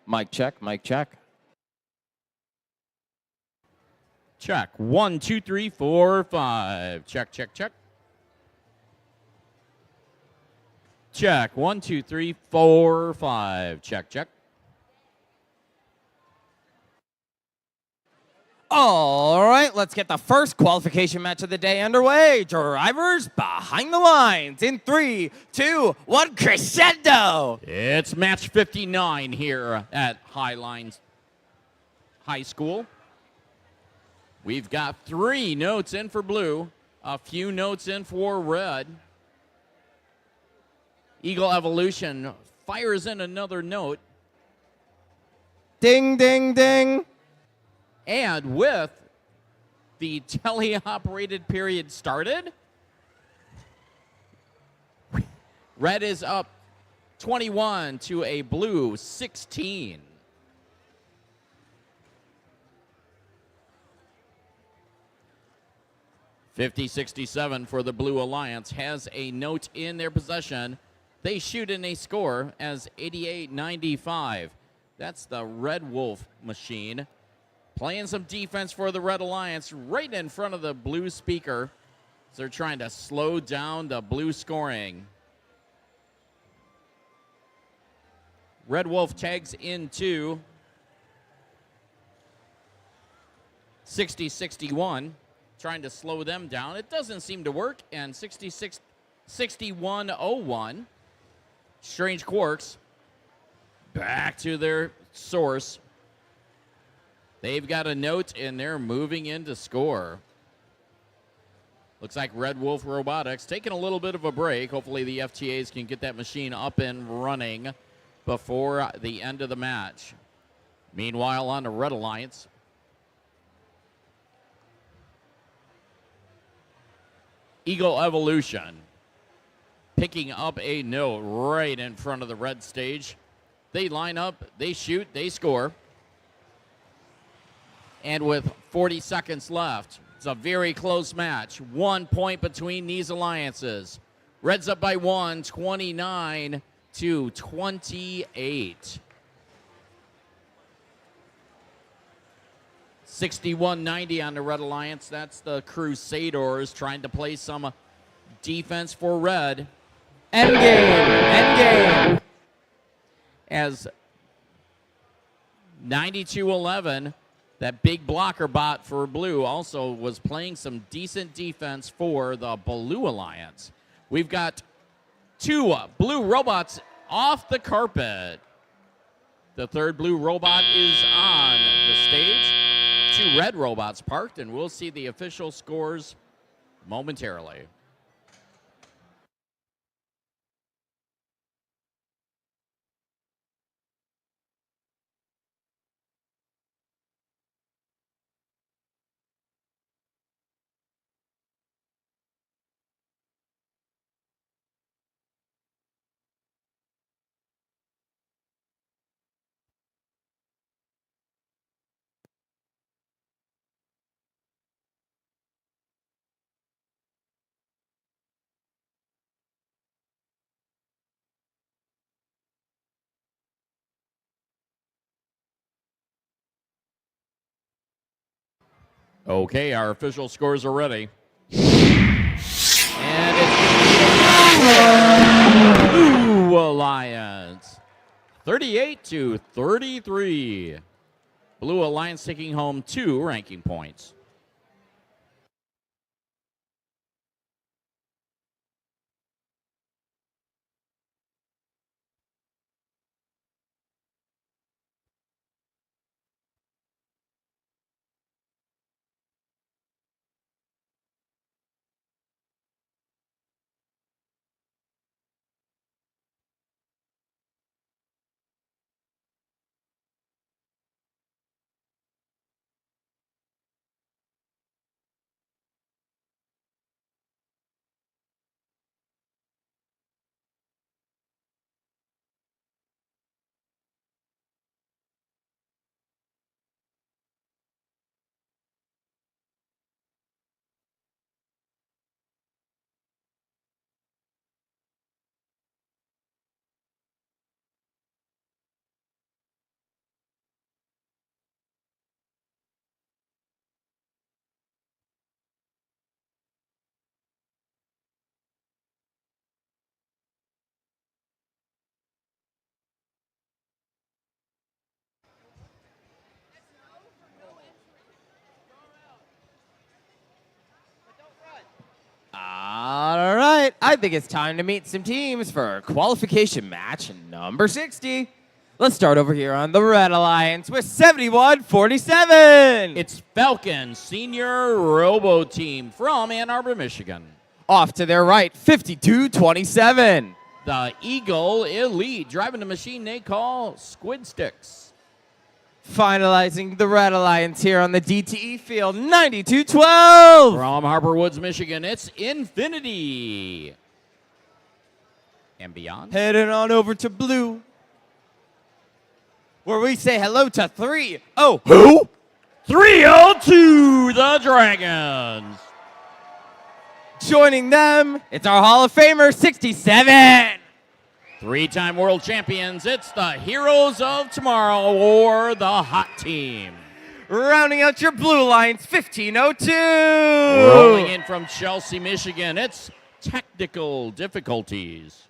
Mic check, mic check. Check. 1, 2, 3, 4, 5. Check, check, check. Check. 1, 2, 3, 4, 5. Check, check. All right, let's get the first qualification match of the day underway. Drivers behind the lines in 3, 2, 1, crescendo. It's match 59 here at Highlines High School. We've got 3 notes in for blue, a few notes in for red. Eagle Evolution fires in another note. Ding, ding, ding. And with the teleoperated period started, red is up 21 to a blue 16. .50-67 for the Blue Alliance has a note in their possession. They shoot in a score as 88-95. That's the Red Wolf machine. Playing some defense for the Red Alliance right in front of the blue speaker. So they're trying to slow down the blue scoring. Red Wolf tags into 60-61, trying to slow them down. It doesn't seem to work, and 61-01. Strange Quarks back to their source. They've got a note, and they're moving in to score. Looks like Red Wolf Robotics taking a little bit of a break. Hopefully the FTAs can get that machine up and running before the end of the match. Meanwhile, on the Red Alliance, Eagle Evolution picking up a note right in front of the red stage. They line up, they shoot, they score. And with 40 seconds left, it's a very close match. 1 point between these alliances. Red's up by 1, 29-28. 61-90 on the Red Alliance. That's the Crusaders trying to play some defense for red. Endgame. As 92-11, that big blocker bot for blue also was playing some decent defense for the Blue Alliance. We've got 2 blue robots off the carpet. The third blue robot is on the stage. 2 red robots parked, and we'll see the official scores momentarily. Okay, our official scores are ready. And it's Blue Alliance, 38-33. Blue Alliance taking home 2 ranking points. I think it's time to meet some teams for qualification match number 60. Let's start over here on the Red Alliance with 71-47. It's Falcon Senior Robo Team from Ann Arbor, Michigan. Off to their right, 52-27. The Eagle Elite driving the machine they call Squid Sticks. Finalizing the Red Alliance here on the DTE field, 92-12. From Harbor Woods, Michigan, it's Infinity. And beyond. Heading on over to blue, where we say hello to 3. Oh, who? 302, the Dragons. Joining them, it's our Hall of Famer, 67. Three-time world champions, it's the Heroes of Tomorrow, or the Hot Team. Rounding out your blue lines, 1502. Rolling in from Chelsea, Michigan, it's Technical Difficulties.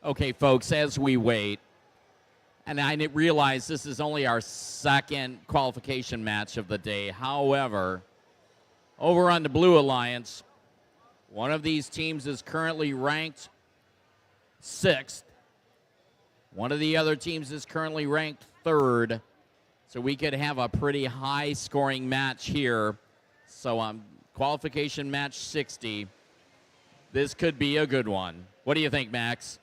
Okay, folks, as we wait, and I realize this is only our second qualification match of the day. However, over on the Blue Alliance, one of these teams is currently ranked 6th. One of the other teams is currently ranked 3rd. So we could have a pretty high scoring match here. So qualification match 60. This could be a good one. What do you think, Max?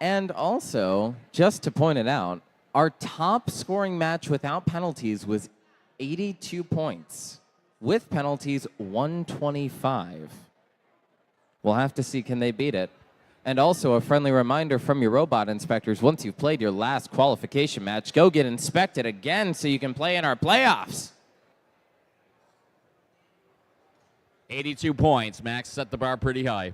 And also, just to point it out, our top scoring match without penalties was 82 points. With penalties, 125. We'll have to see, can they beat it? And also a friendly reminder from your robot inspectors, once you've played your last qualification match, go get inspected again so you can play in our playoffs. 82 points. Max set the bar pretty high.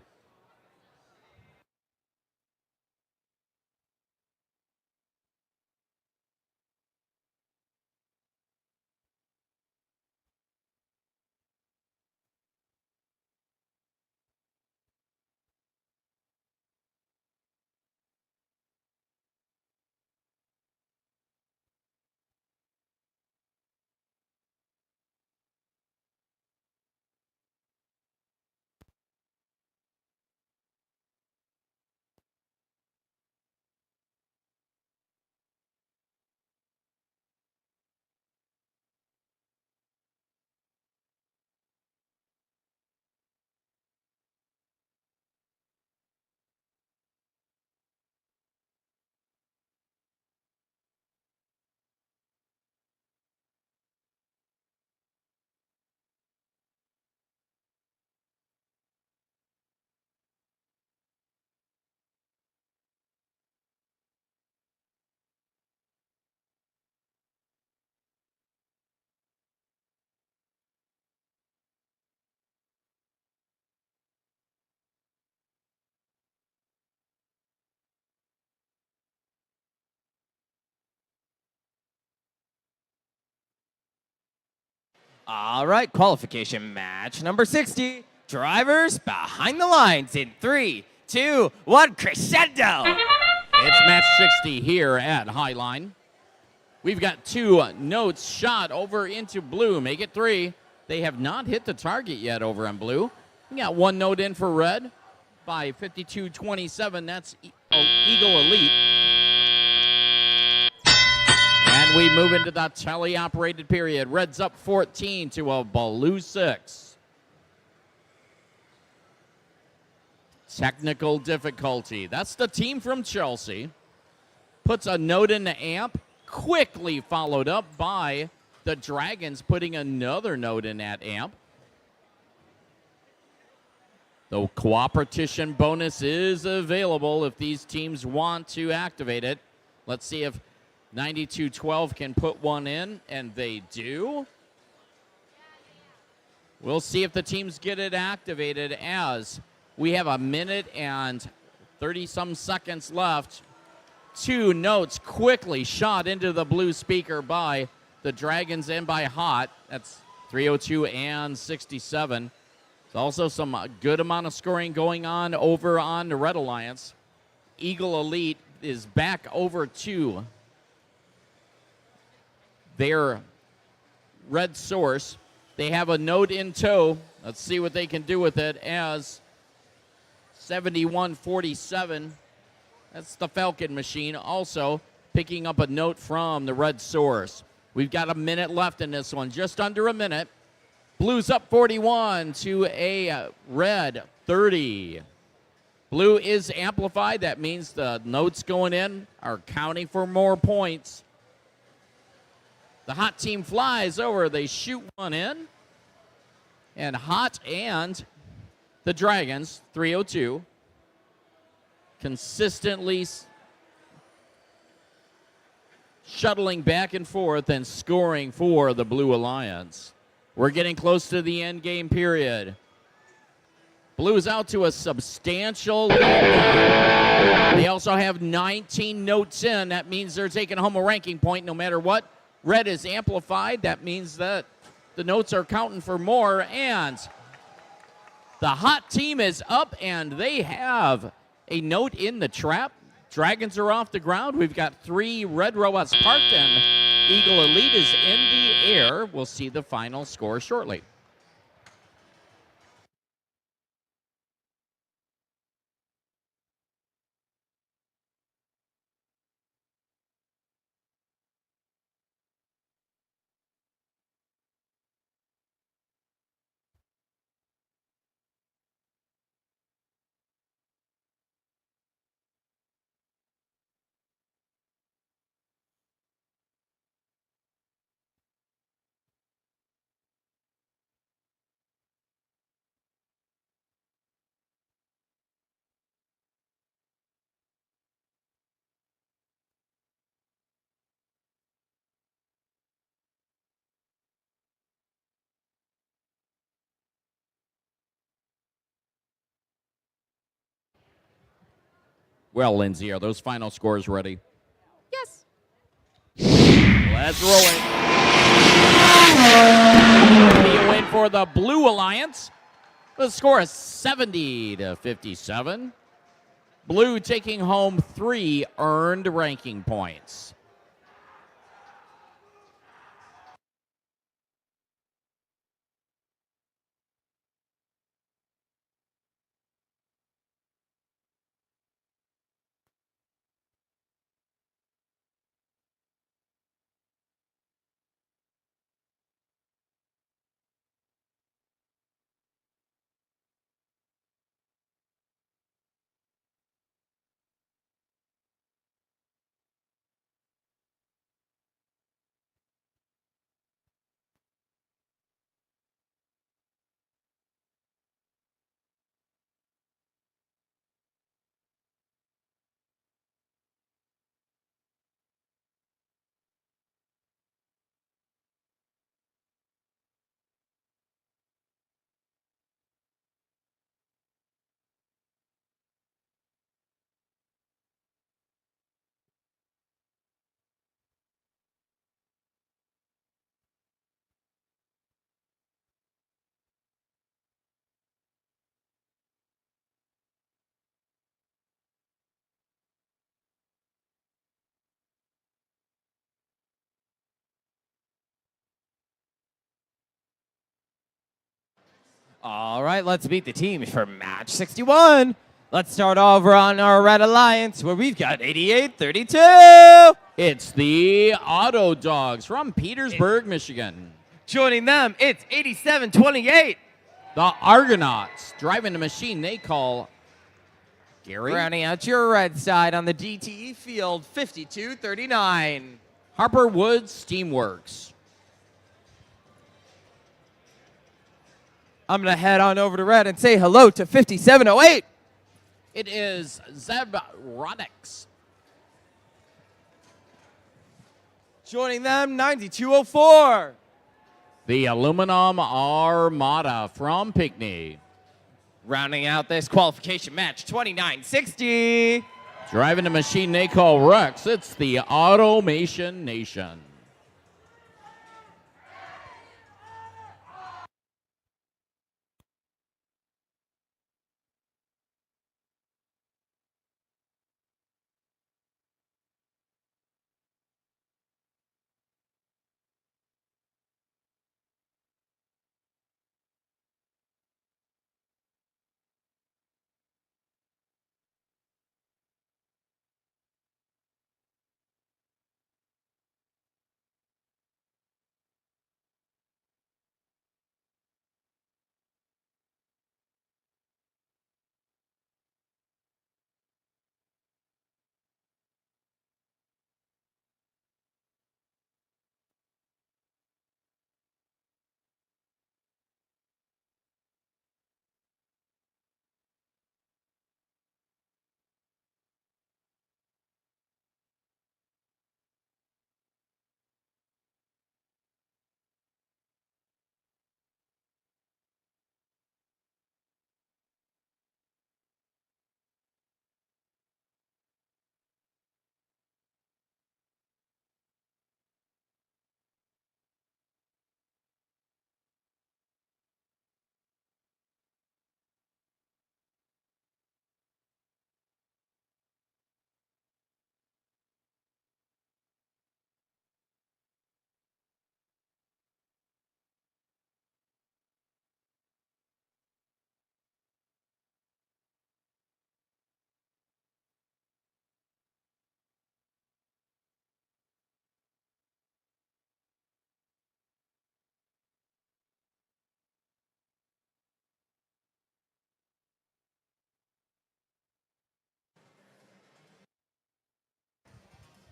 All right, qualification match number 60. Drivers behind the lines in 3, 2, 1, crescendo. It's match 60 here at Highline. We've got 2 notes shot over into blue. Make it 3. They have not hit the target yet over on blue. We got 1 note in for red by 52-27. That's Eagle Elite. And we move into the tele-operated period. Red's up 14 to a blue 6. Technical difficulty. That's the team from Chelsea. Puts a note in the amp. Quickly followed up by the Dragons putting another note in that amp. The cooperation bonus is available if these teams want to activate it. Let's see if 9212 can put one in, and they do. We'll see if the teams get it activated as we have a minute and 30-some seconds left. 2 notes quickly shot into the blue speaker by the Dragons and by Hot. That's 302 and 67. There's also some good amount of scoring going on over on the Red Alliance. Eagle Elite is back over to their red source. They have a note in tow. Let's see what they can do with it as 71-47. That's the Falcon machine also picking up a note from the red source. We've got a minute left in this one, just under a minute. Blue's up 41 to a red 30. Blue is amplified. That means the notes going in are counting for more points. The Hot team flies over. They shoot one in. And Hot and the Dragons, 302, consistently shuttling back and forth and scoring for the Blue Alliance. We're getting close to the end game period. Blue's out to a substantial lead. They also have 19 notes in. That means they're taking home a ranking point no matter what. Red is amplified. That means that the notes are counting for more. And the Hot team is up, and they have a note in the trap. Dragons are off the ground. We've got 3 red robots parked, and Eagle Elite is in the air. We'll see the final score shortly. Well, Lindsay, are those final scores ready? Yes. Let's roll it. Be a win for the Blue Alliance. The score is 70-57. Blue taking home 3 earned ranking points. All right, let's meet the team for match 61. Let's start over on our Red Alliance where we've got 88-32. It's the Auto Dogs from Petersburg, Michigan. Joining them, it's 87-28. The Argonauts driving the machine they call Gary. Rounding out your red side on the DTE field, 52-39. Harper Woods Steamworks. I'm going to head on over to red and say hello to 57-08. It is Zeb Rodix. Joining them, 92-04. The Aluminum Armada from Pinckney. Rounding out this qualification match, 29-60. Driving the machine they call Rex, it's the Automation Nation.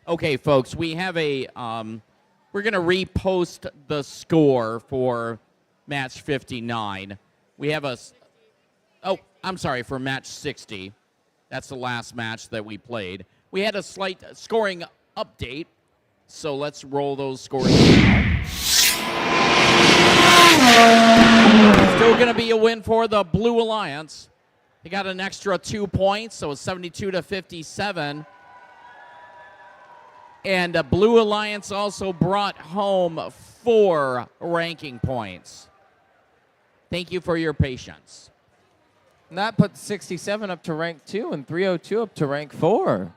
Okay, folks, we have a, we're going to repost the score for match 59. We have I'm sorry, for match 60. That's the last match that we played. We had a slight scoring update, so let's roll those scores now. Still going to be a win for the Blue Alliance. They got an extra 2 points, so it's 72-57. And the Blue Alliance also brought home 4 ranking points. Thank you for your patience. And that puts 67 up to rank 2 and 302 up to rank 4.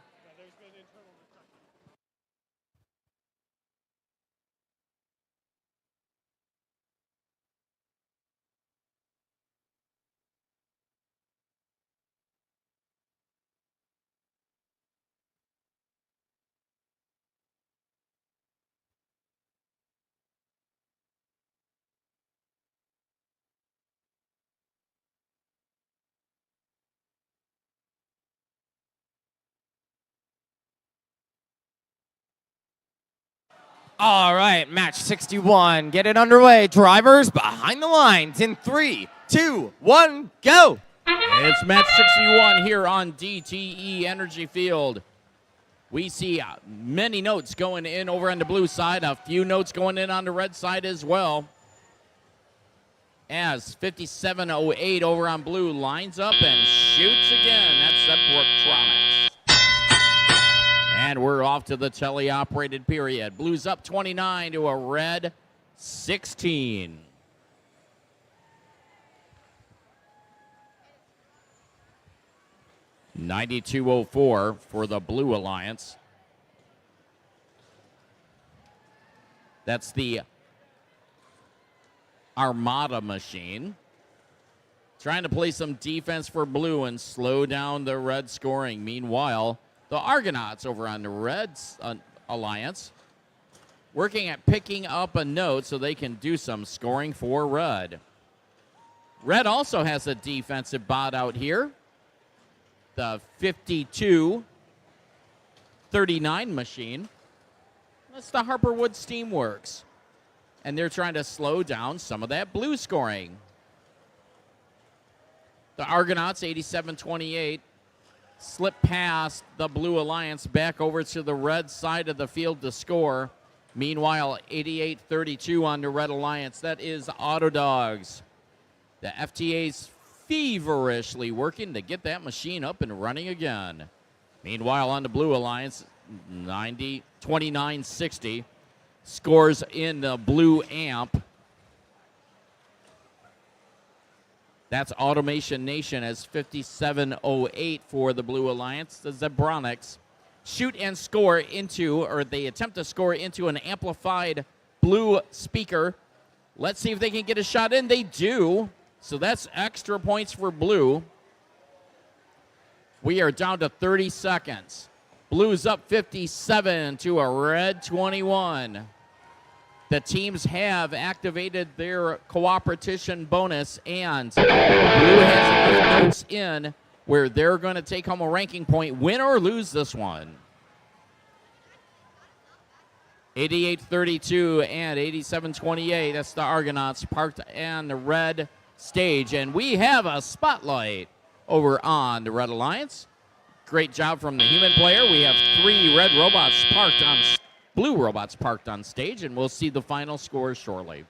All right, match 61. Get it underway. Drivers behind the lines in 3, 2, 1, go. It's match 61 here on DTE Energy Field. We see many notes going in over on the blue side, a few notes going in on the red side as well. As 5708 over on blue lines up and shoots again. That's the Brooktronics. And we're off to the teleoperated period. Blues up 29 to a red 16. $92.04 for the Blue Alliance. That's the Armada machine. trying to play some defense for blue and slow down the red scoring. Meanwhile, the Argonauts over on the Reds alliance working at picking up a note so they can do some scoring for red. Red also has a defensive bot out here. The 52-39 machine. That's the Harperwood Steamworks. And they're trying to slow down some of that blue scoring. The Argonauts, 87-28, slip past the Blue Alliance back over to the red side of the field to score. Meanwhile, 88-32 on the Red Alliance. That is Autodogs. The FTA's feverishly working to get that machine up and running again. Meanwhile, on the Blue Alliance, 29-60. Scores in the blue amp. That's Automation Nation as 57-08 for the Blue Alliance. The Zebronics shoot and score into, or they attempt to score into an amplified blue speaker. Let's see if they can get a shot in. They do. So that's extra points for blue. We are down to 30 seconds. Blues up 57 to a red 21. The teams have activated their cooperation bonus, and blue has enough notes in where they're going to take home a ranking point, win or lose this one. 88-32 and 87-28. That's the Argonauts parked on the red stage, and we have a spotlight over on the Red Alliance. Great job from the human player. We have 3 red robots parked on, blue robots parked on stage, and we'll see the final scores shortly.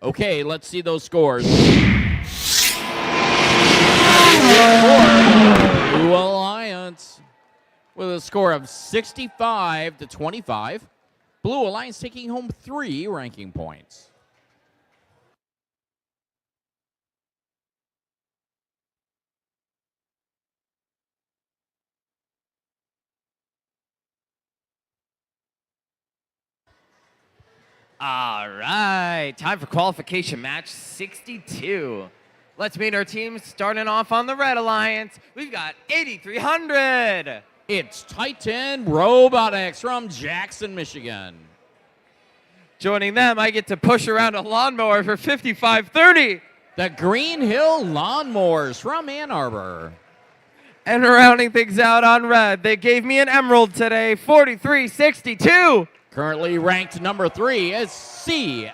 Okay, let's see those scores. Blue Alliance with a score of 65-25. Blue Alliance taking home 3 ranking points. All right, time for qualification match 62. Let's meet our teams. Starting off on the Red Alliance, we've got 8300. It's Titan Robotics from Jackson, Michigan. Joining them, I get to push around a lawnmower for 5530. The Green Hill Lawnmowers from Ann Arbor. And rounding things out on red, they gave me an emerald today, 4362. Currently ranked number 3 is CSPA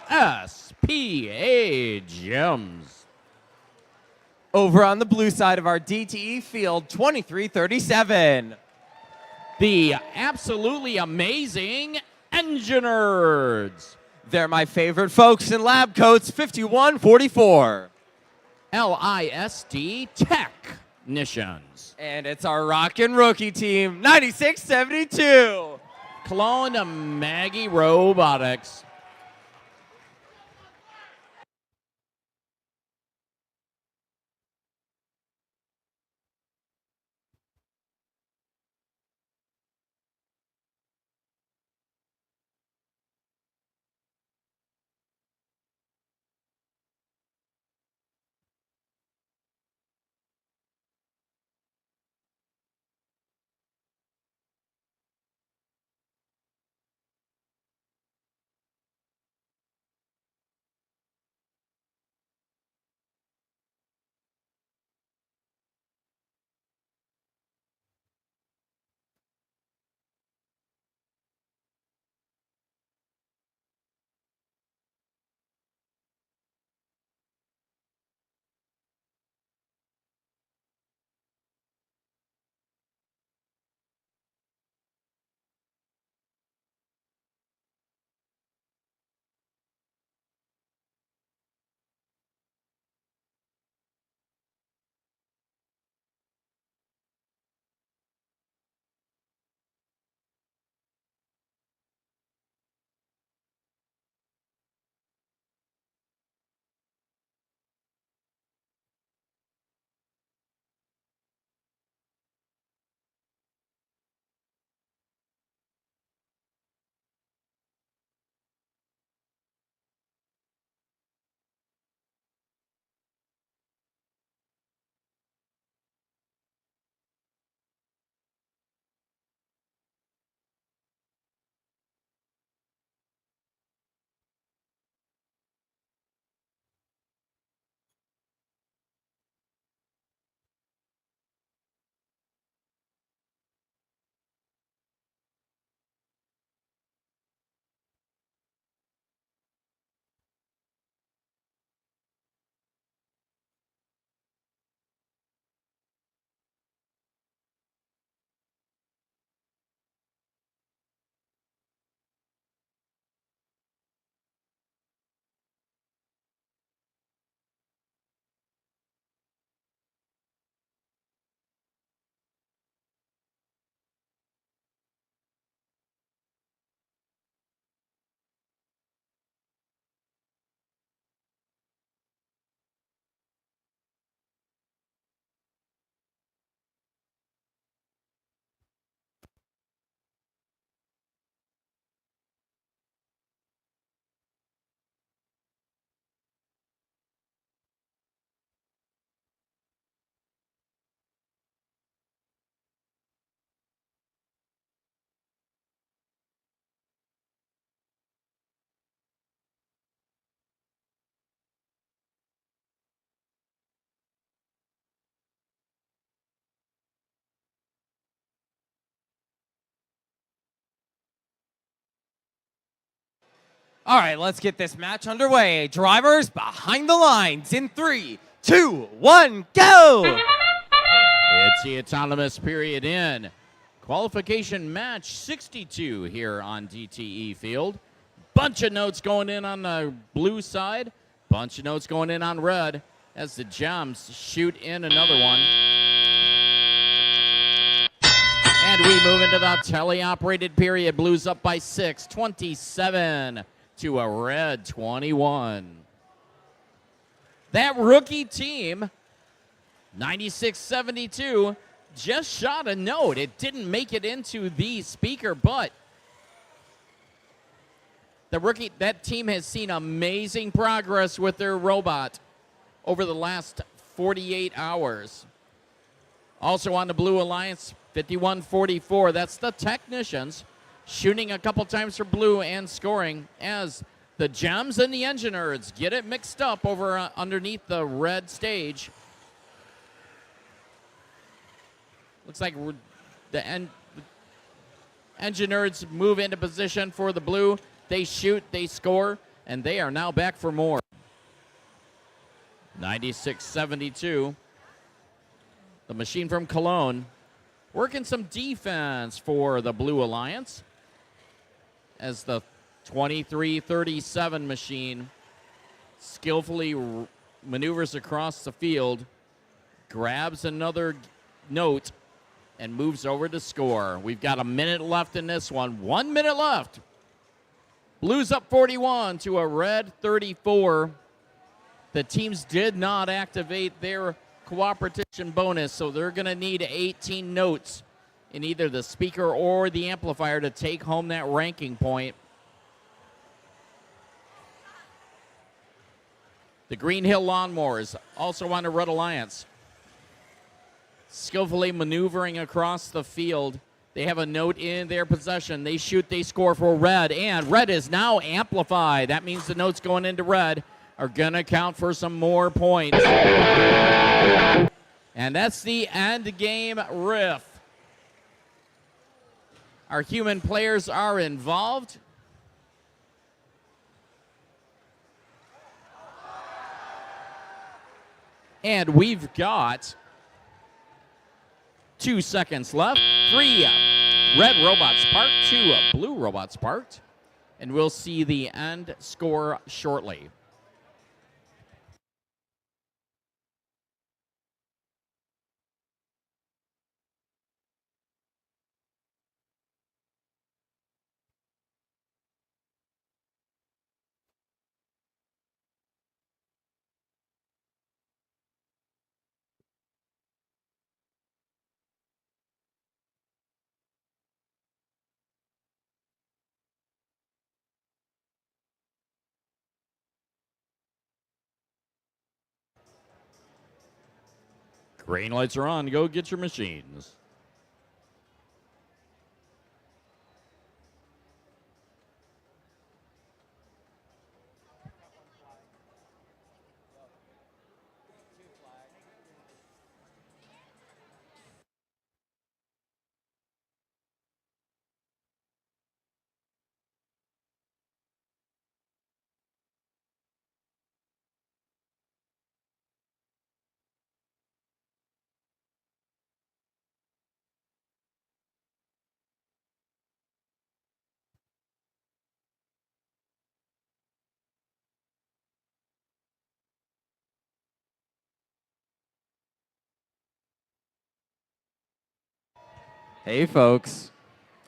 Gems. Over on the blue side of our DTE field, 2337. The absolutely amazing Engineers. They're my favorite folks in lab coats, 5144. LISD Technicians. And it's our rockin' rookie team, 9672. Clone to Maggie Robotics. All right, let's get this match underway. Drivers behind the lines in 3, 2, 1, go! It's the autonomous period in. Qualification match 62 here on DTE field. Bunch of notes going in on the blue side. Bunch of notes going in on red as the Gems shoot in another one. And we move into the teleoperated period. Blues up by 6, 27 to a red 21. That rookie team, 96-72, just shot a note. It didn't make it into the speaker, but that team has seen amazing progress with their robot over the last 48 hours. Also on the Blue Alliance, 51-44. That's the Technicians shooting a couple times for Blue and scoring as the Gems and the Engineers get it mixed up over underneath the red stage. Looks like the Engineers move into position for the Blue. They shoot, they score, and they are now back for more. 96-72. The machine from Cologne working some defense for the Blue Alliance as the 23-37 machine skillfully maneuvers across the field, grabs another note, and moves over to score. We've got a minute left in this one. 1 minute left. Blues up 41 to a red 34. The teams did not activate their cooperation bonus, so they're going to need 18 notes in either the speaker or the amplifier to take home that ranking point. The Green Hill Lawnmowers also on the Red Alliance, skillfully maneuvering across the field. They have a note in their possession. They shoot, they score for red, and red is now amplified. That means the notes going into red are going to count for some more points. And that's the end game riff. Our human players are involved. And we've got 2 seconds left. 3 red robots parked, 2 blue robots parked. And we'll see the end score shortly. Green lights are on. Go get your machines. Hey, folks.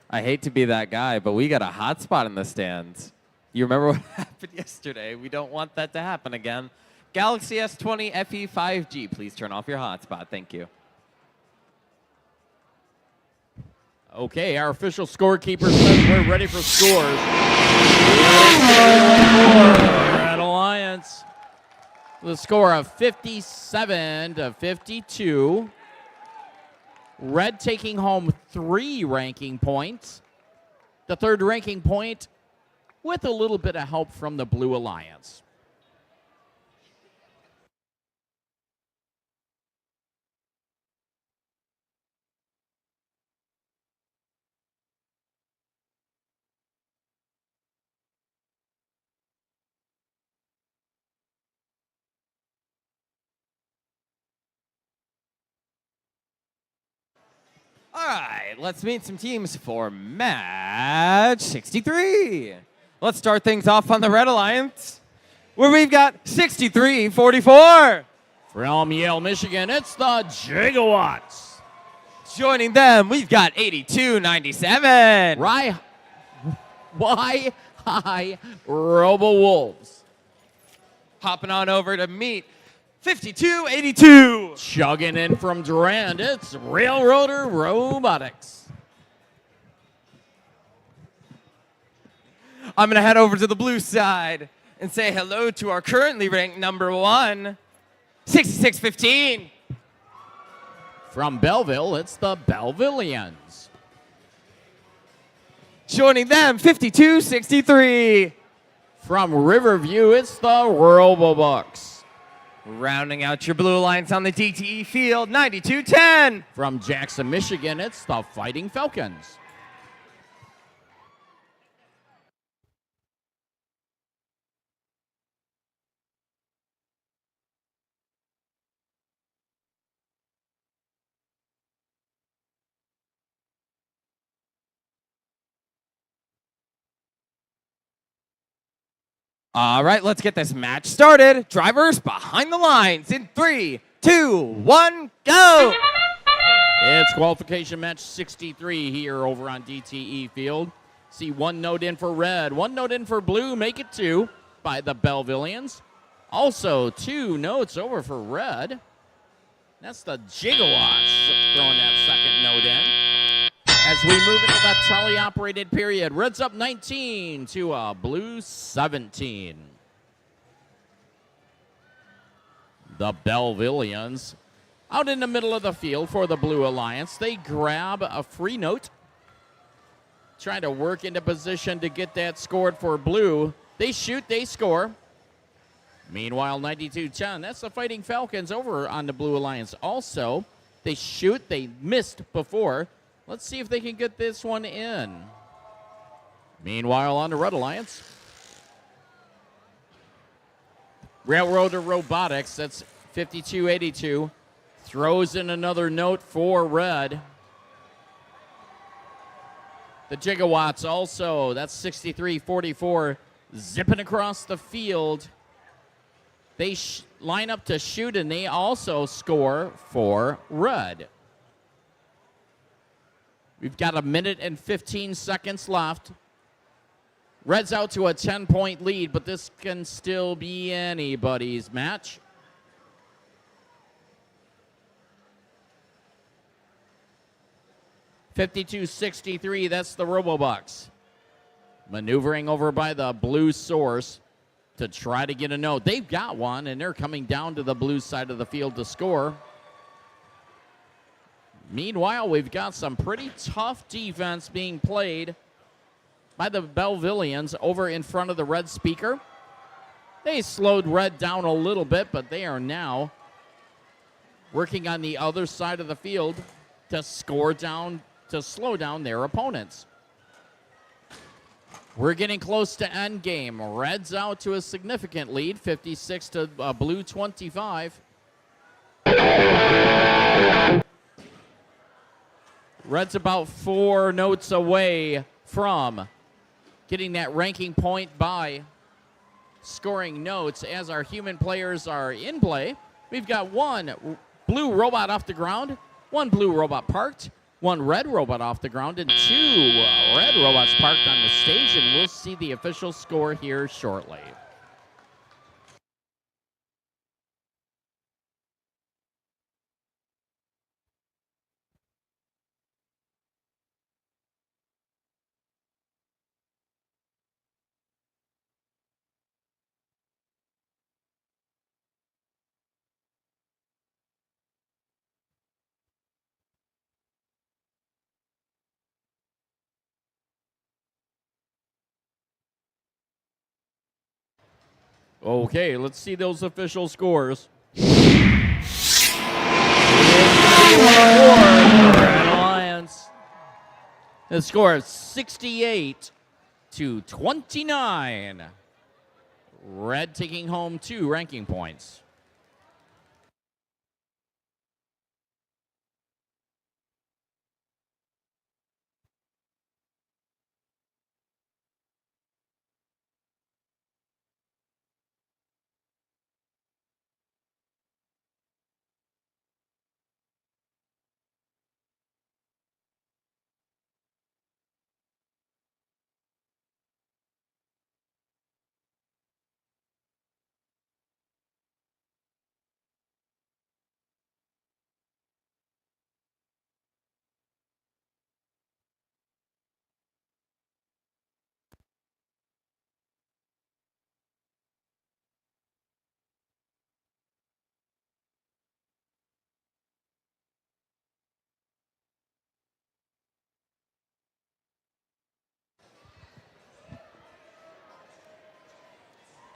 I hate to be that guy, but we got a hot spot in the stands. You remember what happened yesterday? We don't want that to happen again. Galaxy S20 FE 5G, please turn off your hotspot. Thank you. Okay, our official scorekeeper says we're ready for scores. Red Alliance with a score of 57-52. Red taking home 3 ranking points. The 3rd ranking point with a little bit of help from the Blue Alliance. All right, let's meet some teams for match 63. Let's start things off on the Red Alliance. where we've got 63-44. From Yale, Michigan, it's the Gigawatts. Joining them, we've got 82-97. Why High Robo Wolves. Hopping on over to meet 52-82. Chugging in from Durand, it's Railroader Robotics. I'm going to head over to the blue side and say hello to our currently ranked number 1, 66-15. From Belleville, it's the Bellevillians. Joining them, 52-63. From Riverview, it's the Robobucks. Rounding out your Blue Alliance on the DTE field, 92-10. From Jackson, Michigan, it's the Fighting Falcons. All right, let's get this match started. Drivers behind the lines in 3, 2, 1, go! It's qualification match 63 here over on DTE field. See one note in for red, one note in for blue, make it 2 by the Bellevillians. Also 2 notes over for red. That's the Gigawatts throwing that second note in. As we move into that teleoperated period, red's up 19 to blue 17. The Bellevillians out in the middle of the field for the Blue Alliance. They grab a free note, trying to work into position to get that scored for blue. They shoot, they score. Meanwhile, 92-10, that's the Fighting Falcons over on the Blue Alliance. Also, they shoot, they missed before. Let's see if they can get this one in. Meanwhile, on the Red Alliance, Railroader Robotics, that's 52-82, throws in another note for red. The Gigawatts also, that's 63-44, zipping across the field. They line up to shoot, and they also score for red. We've got 1 minute and 15 seconds left. Red's out to a 10-point lead, but this can still be anybody's match. $52-63, that's the Robobucks. Maneuvering over by the blue source to try to get a note. They've got one, and they're coming down to the blue side of the field to score. Meanwhile, we've got some pretty tough defense being played by the Bellevillians over in front of the red speaker. They slowed red down a little bit, but they are now working on the other side of the field to score down, to slow down their opponents. We're getting close to end game. Red's out to a significant lead, 56 to blue 25. Red's about 4 notes away from getting that ranking point by scoring notes as our human players are in play. We've got 1 blue robot off the ground, 1 blue robot parked, 1 red robot off the ground, and 2 red robots parked on the stage, and we'll see the official score here shortly. Okay, let's see those official scores. Red Alliance. The score is 68-29. Red taking home 2 ranking points.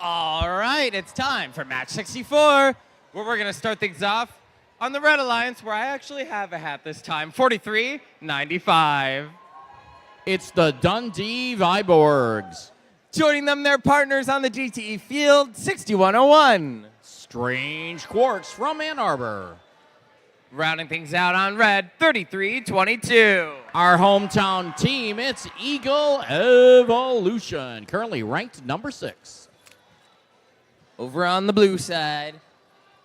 All right, it's time for match 64, where we're going to start things off on the Red Alliance, where I actually have a hat this time, 43-95. It's the Dundee Viborgs. Joining them, their partners on the GTE field, 6101. Strange Quarks from Ann Arbor. Rounding things out on red, 33-22. Our hometown team, it's Eagle Evolution, currently ranked number 6. Over on the blue side,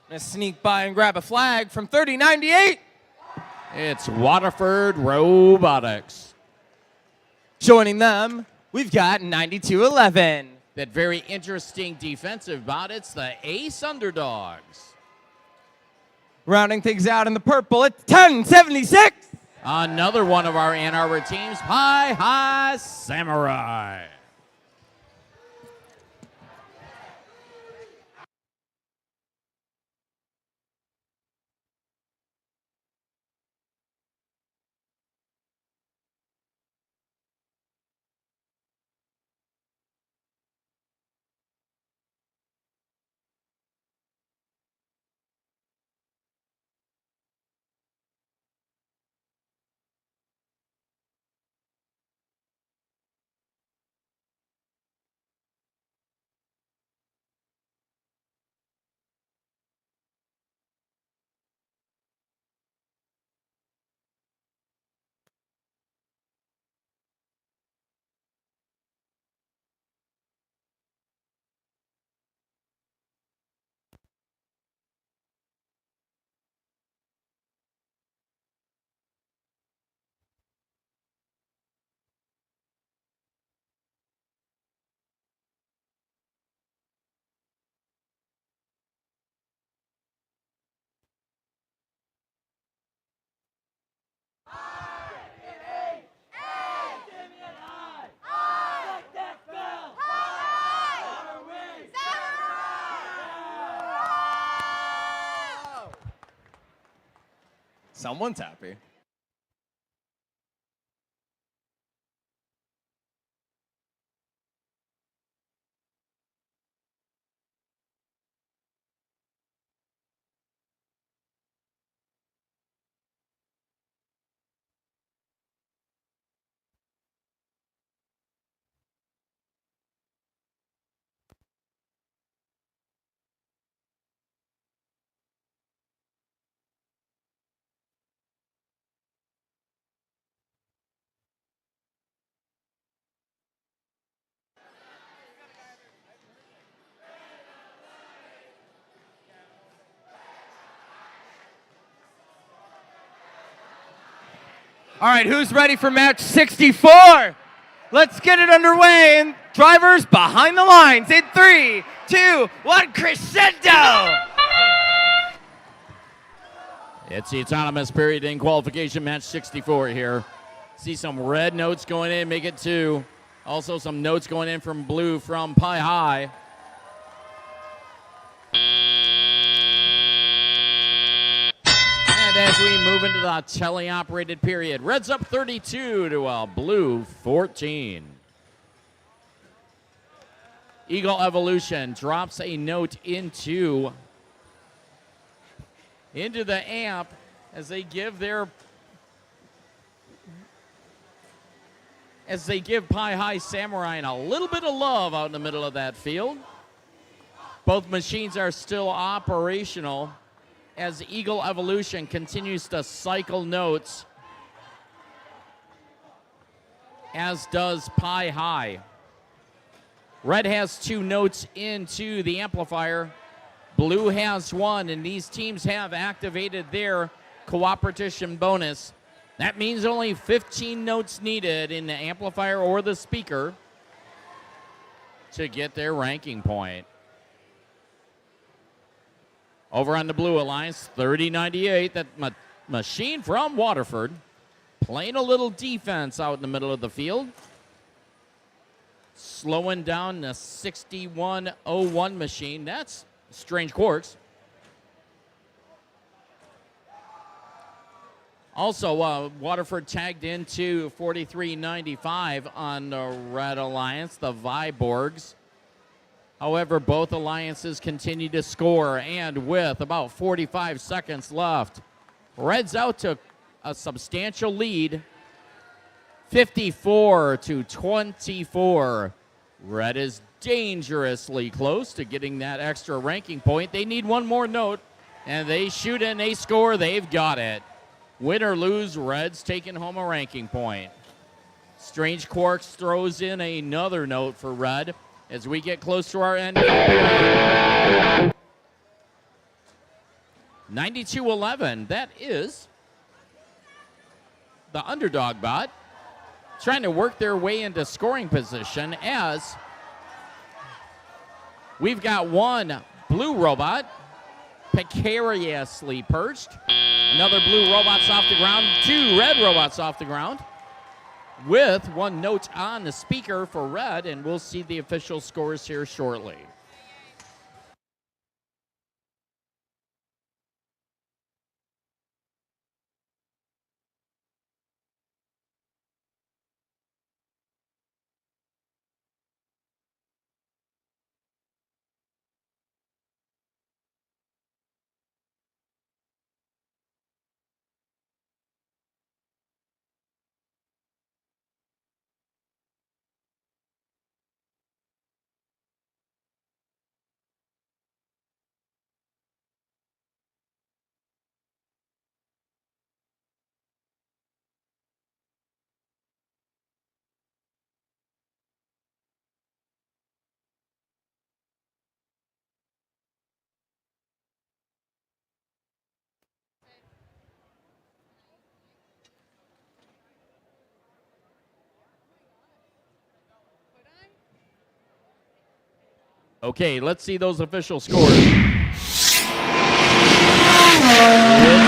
gonna sneak by and grab a flag from 3098. It's Waterford Robotics. Joining them, we've got 9211. That very interesting defensive bout, it's the Ace Underdogs. Rounding things out in the purple, it's 1076. Another one of our Ann Arbor teams, Pi High Samurai. Someone's happy. All right, who's ready for match 64? Let's get it underway. And drivers behind the lines in 3, 2, 1, crescendo! It's the autonomous period in qualification match 64 here. See some red notes going in, make it 2. Also some notes going in from blue from Pi High. And as we move into the teleoperated period, red's up 32 to a blue 14. Eagle Evolution drops a note into the amp as they give Pi High Samurai a little bit of love out in the middle of that field. Both machines are still operational as Eagle Evolution continues to cycle notes, as does Pi High. Red has 2 notes into the amplifier. Blue has 1, and these teams have activated their cooperation bonus. That means only 15 notes needed in the amplifier or the speaker to get their ranking point. Over on the Blue Alliance, 3098, that machine from Waterford, playing a little defense out in the middle of the field. Slowing down the 6101 machine. That's Strange Quarks. Also, Waterford tagged into 4395 on the Red Alliance, the Viborgs. However, both alliances continue to score, and with about 45 seconds left, Reds out to a substantial lead, 54-24. Red is dangerously close to getting that extra ranking point. They need one more note, and they shoot and they score. They've got it. Win or lose, Reds taking home a ranking point. Strange Quarks throws in another note for Red as we get close to our end. 92-11. That is the underdog bot trying to work their way into scoring position as we've got one blue robot precariously perched. Another blue robot's off the ground. Two red robots off the ground with one note on the speaker for Red, and we'll see the official scores here shortly. Okay, let's see those official scores. It's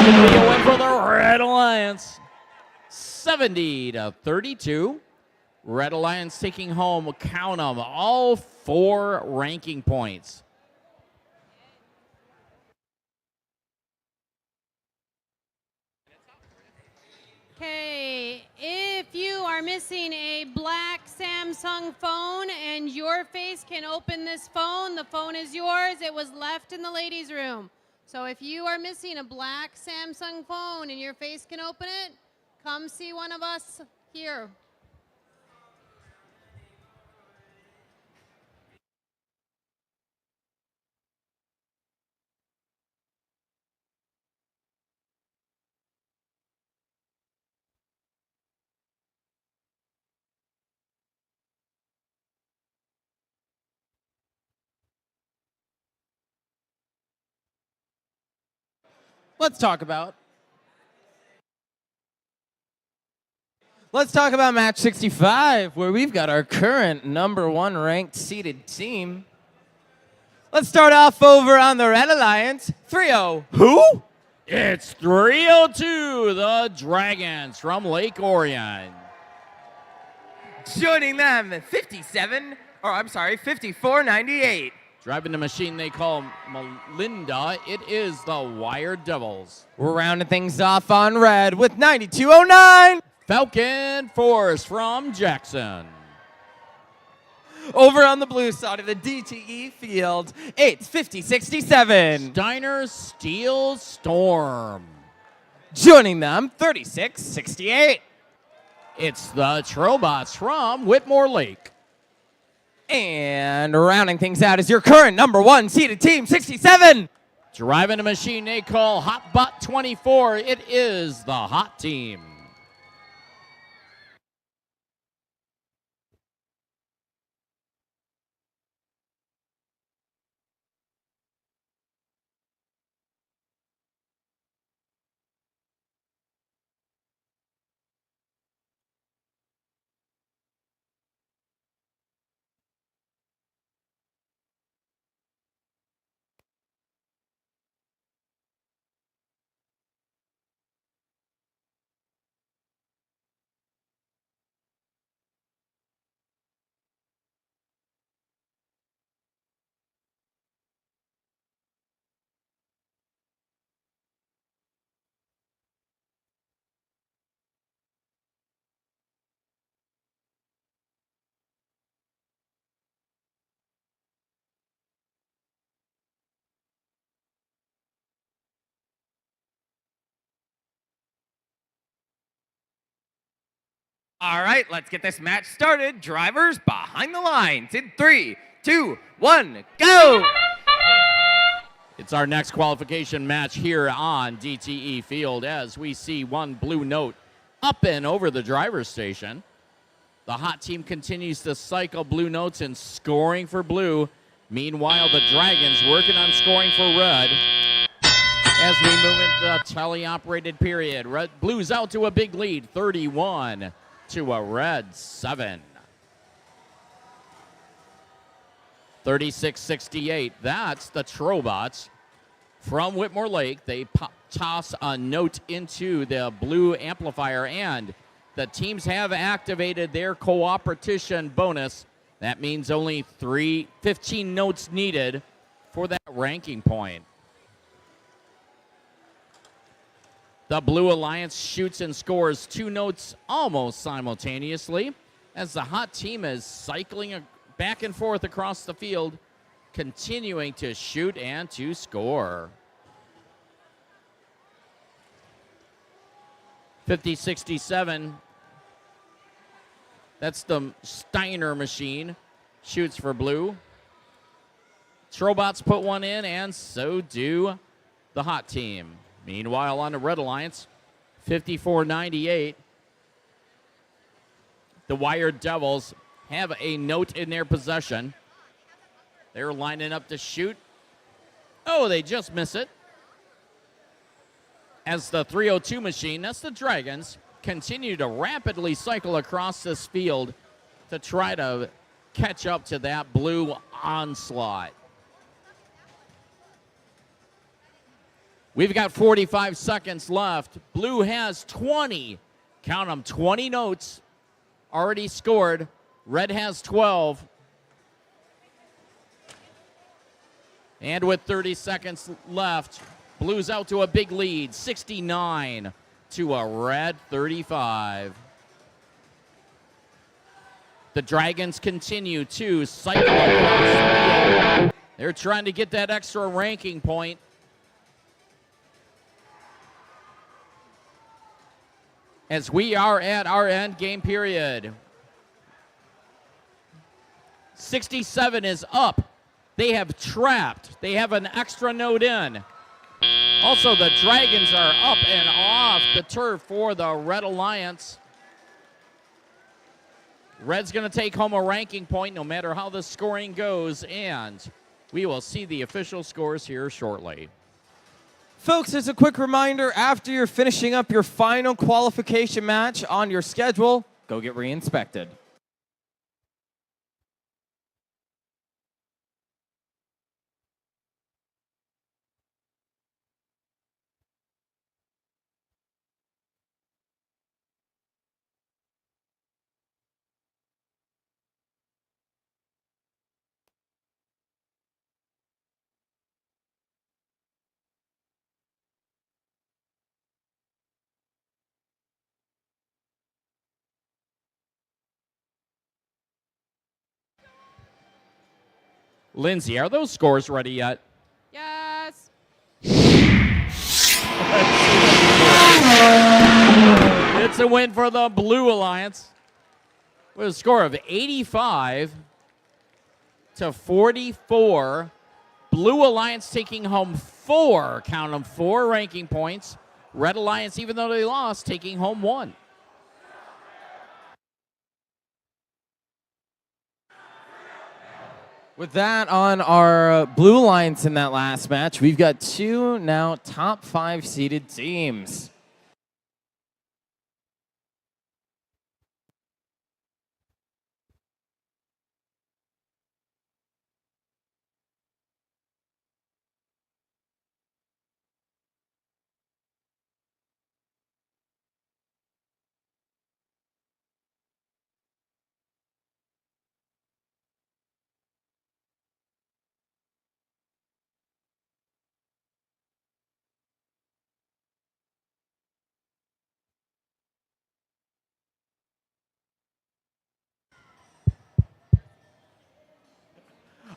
going to be a win for the Red Alliance. 70-32. Red Alliance taking home, count them, all 4 ranking points. Okay, if you are missing a black Samsung phone and your face can open this phone, the phone is yours. It was left in the ladies' room. So if you are missing a black Samsung phone and your face can open it, come see one of us here. Let's talk about match 65, where we've got our current number 1 ranked seeded team. Let's start off over on the Red Alliance. 3-0. Who? It's 302, the Dragons from Lake Orion. Joining them, 54.98. Driving the machine they call Melinda, it is the Wired Devils. We're rounding things off on Red with 92.09. Falcon Force from Jackson. Over on the blue side of the DTE field, it's 50.67. Steiner Steel Storm. Joining them, 36.68. It's the Trobots from Whitmore Lake. And rounding things out is your current number 1 seeded team, 67. Driving a machine they call Hotbot 24. It is the Hot Team. All right, let's get this match started. Drivers behind the lines in 3, 2, 1, go! It's our next qualification match here on DTE Field as we see one blue note up and over the driver's station. The hot team continues to cycle blue notes and scoring for blue. Meanwhile, the Dragons working on scoring for red. As we move into the teleoperated period, Blues out to a big lead, 31 to a red 7. 36-68, that's the Trobots from Whitmore Lake. They toss a note into the blue amplifier, and the teams have activated their cooperation bonus. That means only 15 notes needed for that ranking point. The Blue Alliance shoots and scores 2 notes almost simultaneously as the hot team is cycling back and forth across the field, continuing to shoot and to score. 50-67, that's the Steiner machine, shoots for blue. Trobots put one in, and so do the hot team. Meanwhile, on the Red Alliance, 54-98, the Wired Devils have a note in their possession. They're lining up to shoot. Oh, they just miss it. As the 302 machine, that's the Dragons, continue to rapidly cycle across this field to try to catch up to that blue onslaught. We've got 45 seconds left. Blue has 20, count them, 20 notes already scored. Red has 12. And with 30 seconds left, Blues out to a big lead, 69 to a red 35. The Dragons continue to cycle across the field. They're trying to get that extra ranking point. As we are at our end game period. 67 is up. They have trapped. They have an extra note in. Also, the Dragons are up and off the turf for the Red Alliance. Red's going to take home a ranking point no matter how the scoring goes, and we will see the official scores here shortly. Folks, as a quick reminder, after you're finishing up your final qualification match on your schedule, go get re-inspected. Lindsay, are those scores ready yet? Yes. It's a win for the Blue Alliance with a score of 85 to 44. Blue Alliance taking home 4, count them, 4 ranking points. Red Alliance, even though they lost, taking home 1. With that on our Blue Alliance in that last match, we've got 2 now top 5 seeded teams.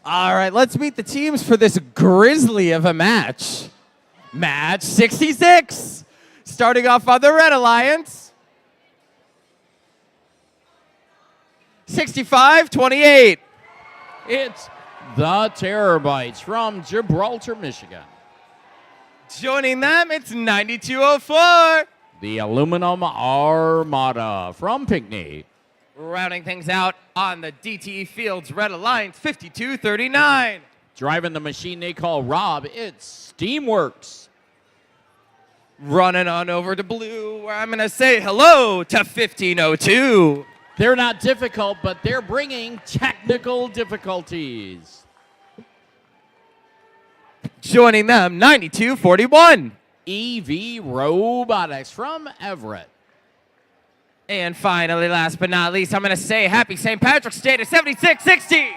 All right, let's meet the teams for this grisly of a match. Match 66. Starting off on the Red Alliance. 65-28. It's the Terabytes from Gibraltar, Michigan. Joining them, it's 92-04. The Aluminum Armada from Pinckney. Rounding things out on the DTE Fields Red Alliance, 52-39. Driving the machine they call Rob, it's Steamworks. Running on over to blue, where I'm going to say hello to 1502. They're not difficult, but they're bringing technical difficulties. Joining them, 92-41. EV Robotics from Everett. And finally, last but not least, I'm going to say happy St. Patrick's Day to 76-60.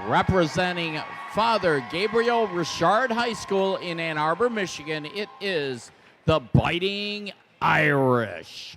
Representing Father Gabriel Richard High School in Ann Arbor, Michigan, it is the Biting Irish.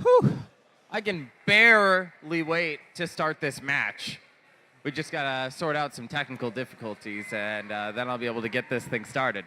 Whew. I can barely wait to start this match. We just got to sort out some technical difficulties, and then I'll be able to get this thing started.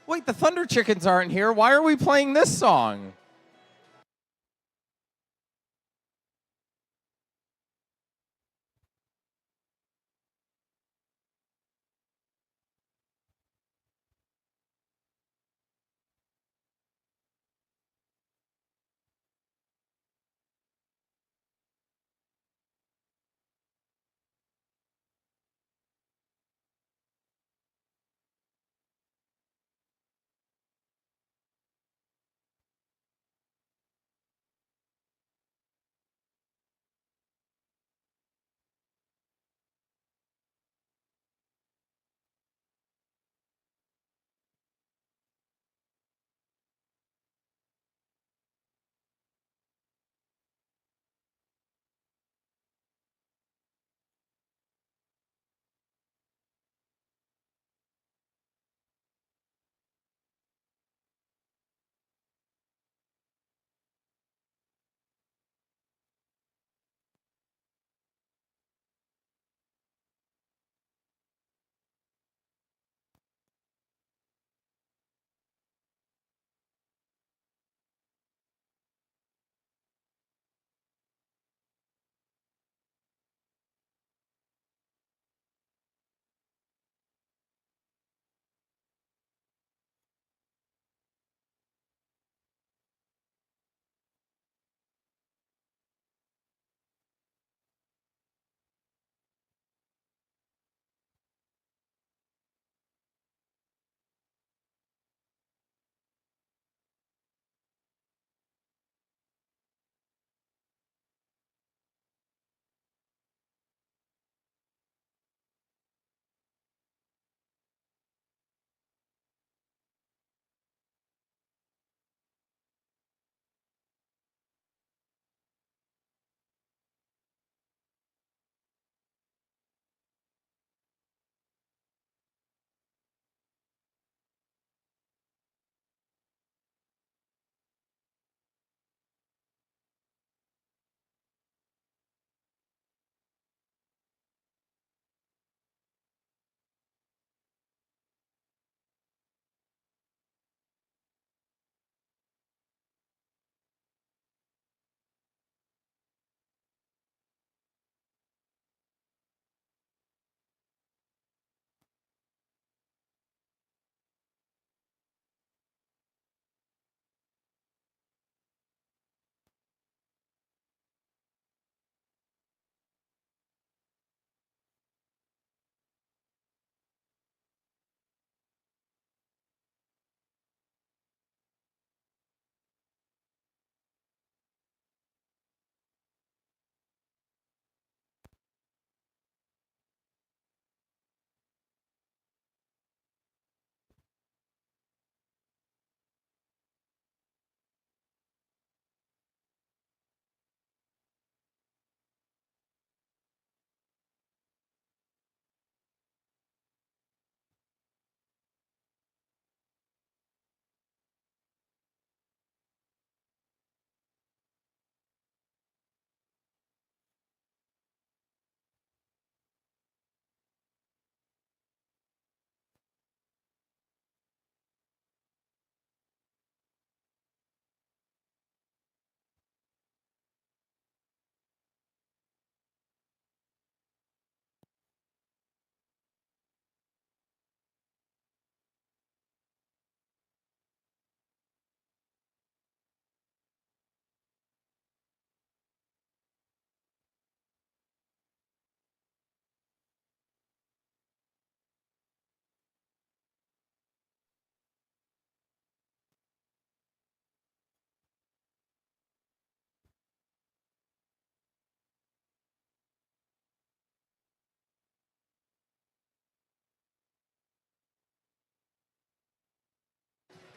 Wait, the Thunder Chickens aren't here. Why are we playing this song?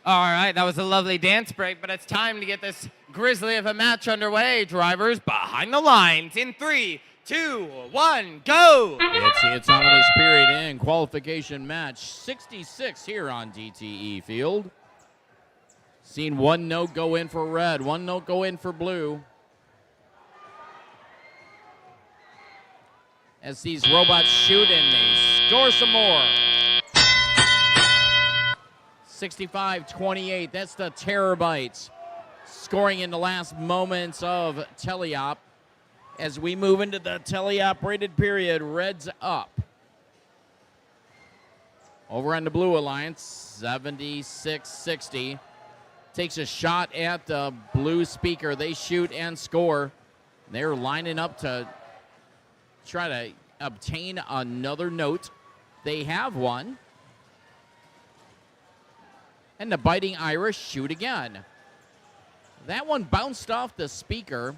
All right, that was a lovely dance break, but it's time to get this grizzly of a match underway. Drivers behind the lines in 3, 2, 1, go! It's on this period in qualification match 66 here on DTE Field. Seen one note go in for red, one note go in for blue. As these robots shoot and they score some more. 65-28, that's the Terabytes scoring in the last moments of teleop. As we move into the teleoperated period, red's up. Over on the Blue Alliance, 76-60. Takes a shot at the blue speaker. They shoot and score. They're lining up to try to obtain another note. They have one. And the Biting Irish shoot again. That one bounced off the speaker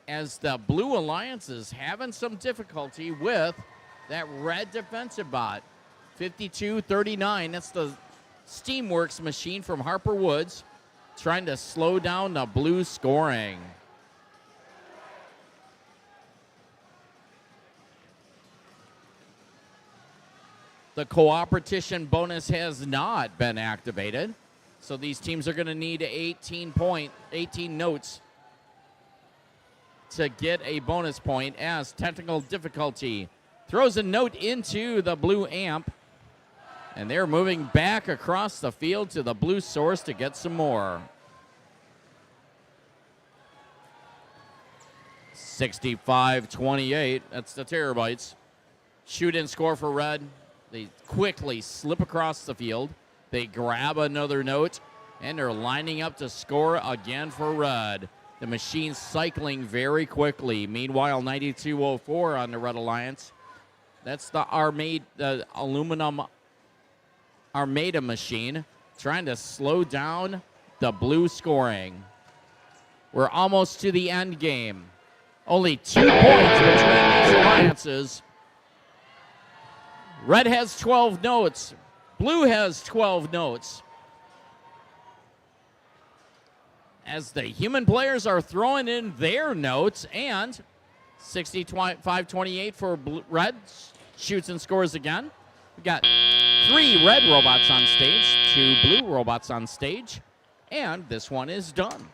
as the Blue Alliance is having some difficulty with that red defensive bot. 52-39, that's the Steamworks machine from Harper Woods trying to slow down the blue scoring. The cooperation bonus has not been activated, so these teams are going to need 18 notes to get a bonus point as technical difficulty throws a note into the blue amp, and they're moving back across the field to the blue source to get some more. 65-28, that's the Terabytes. Shoot and score for red. They quickly slip across the field. They grab another note, and they're lining up to score again for red. The machine's cycling very quickly. Meanwhile, 9204 on the Red Alliance. That's the aluminum Armada machine trying to slow down the blue scoring. We're almost to the end game. Only 2 points between these alliances. Red has 12 notes. Blue has 12 notes. As the human players are throwing in their notes, and 65-28 for red shoots and scores again. We got 3 red robots on stage, 2 blue robots on stage, and this one is done.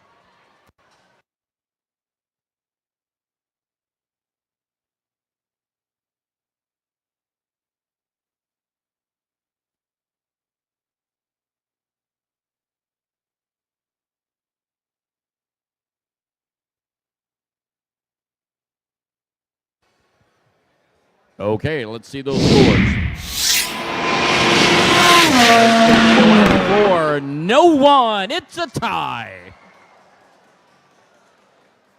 Okay, let's see those scores. 4, no one. It's a tie.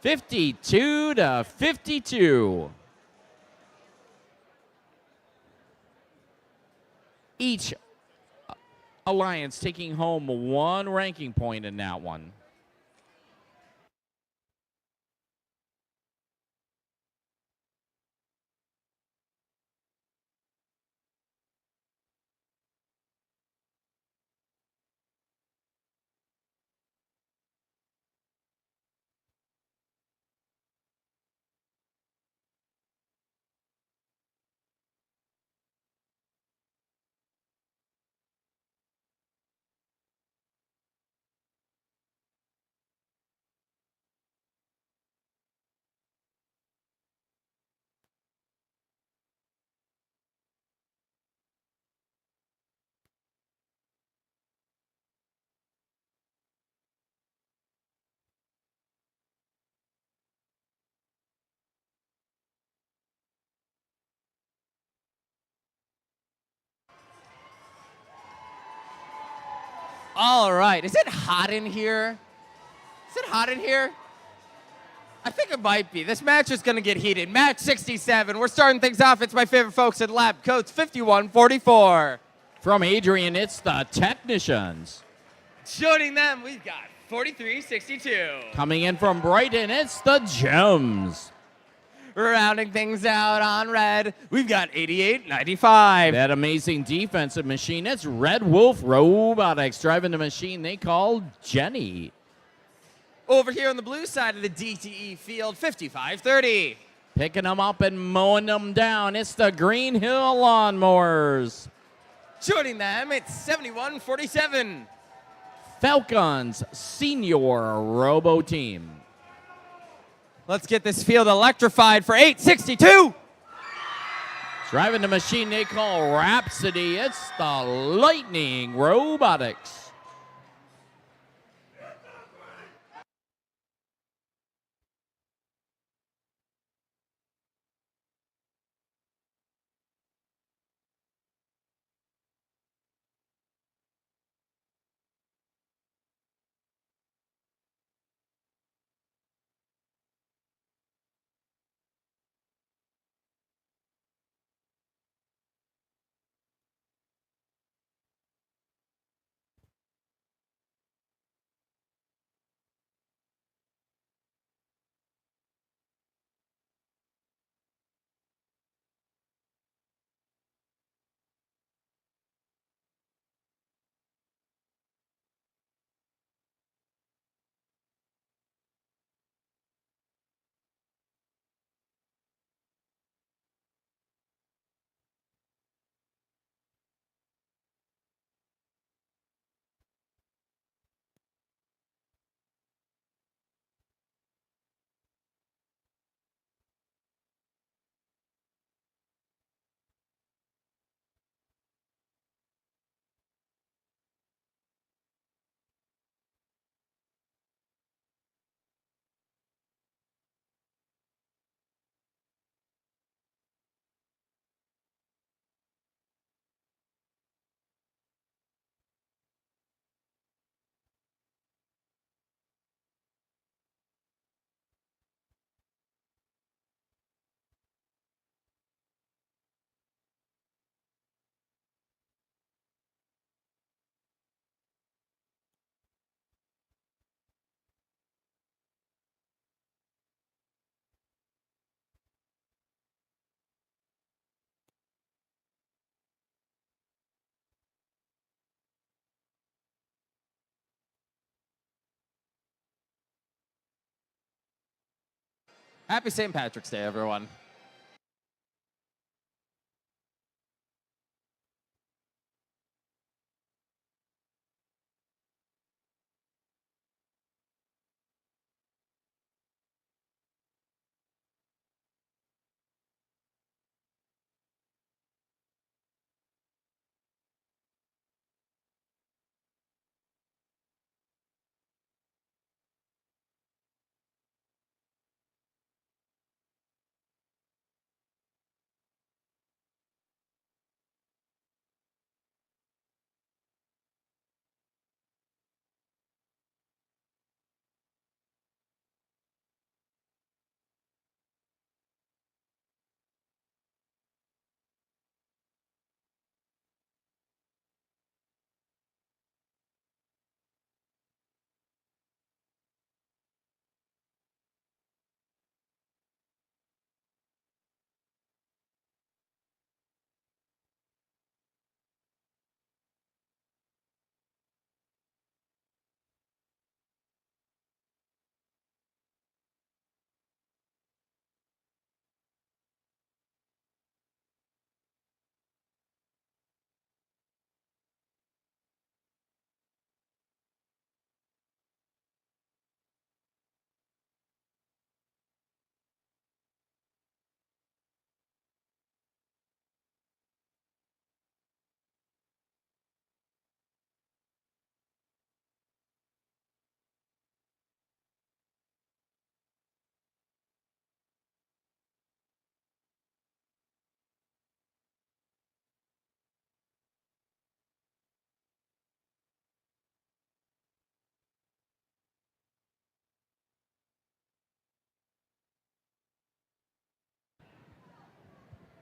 52-52. Each alliance taking home 1 ranking point in that one. All right, is it hot in here? Is it hot in here? I think it might be. This match is going to get heated. Match 67. We're starting things off. It's my favorite folks at Lab Coats 5144. From Adrian, it's the Technicians. Joining them, we've got 4362. Coming in from Brighton, it's the Gems. Rounding things out on red, we've got 88-95. That amazing defensive machine. That's Red Wolf Robotics driving the machine they call Jenny. Over here on the blue side of the DTE field, 55-30. Picking them up and mowing them down. It's the Green Hill Lawnmowers. Joining them, it's 71-47. Falcons Senior Robo Team. Let's get this field electrified for 862. Driving the machine they call Rhapsody. It's the Lightning Robotics. Happy St. Patrick's Day, everyone.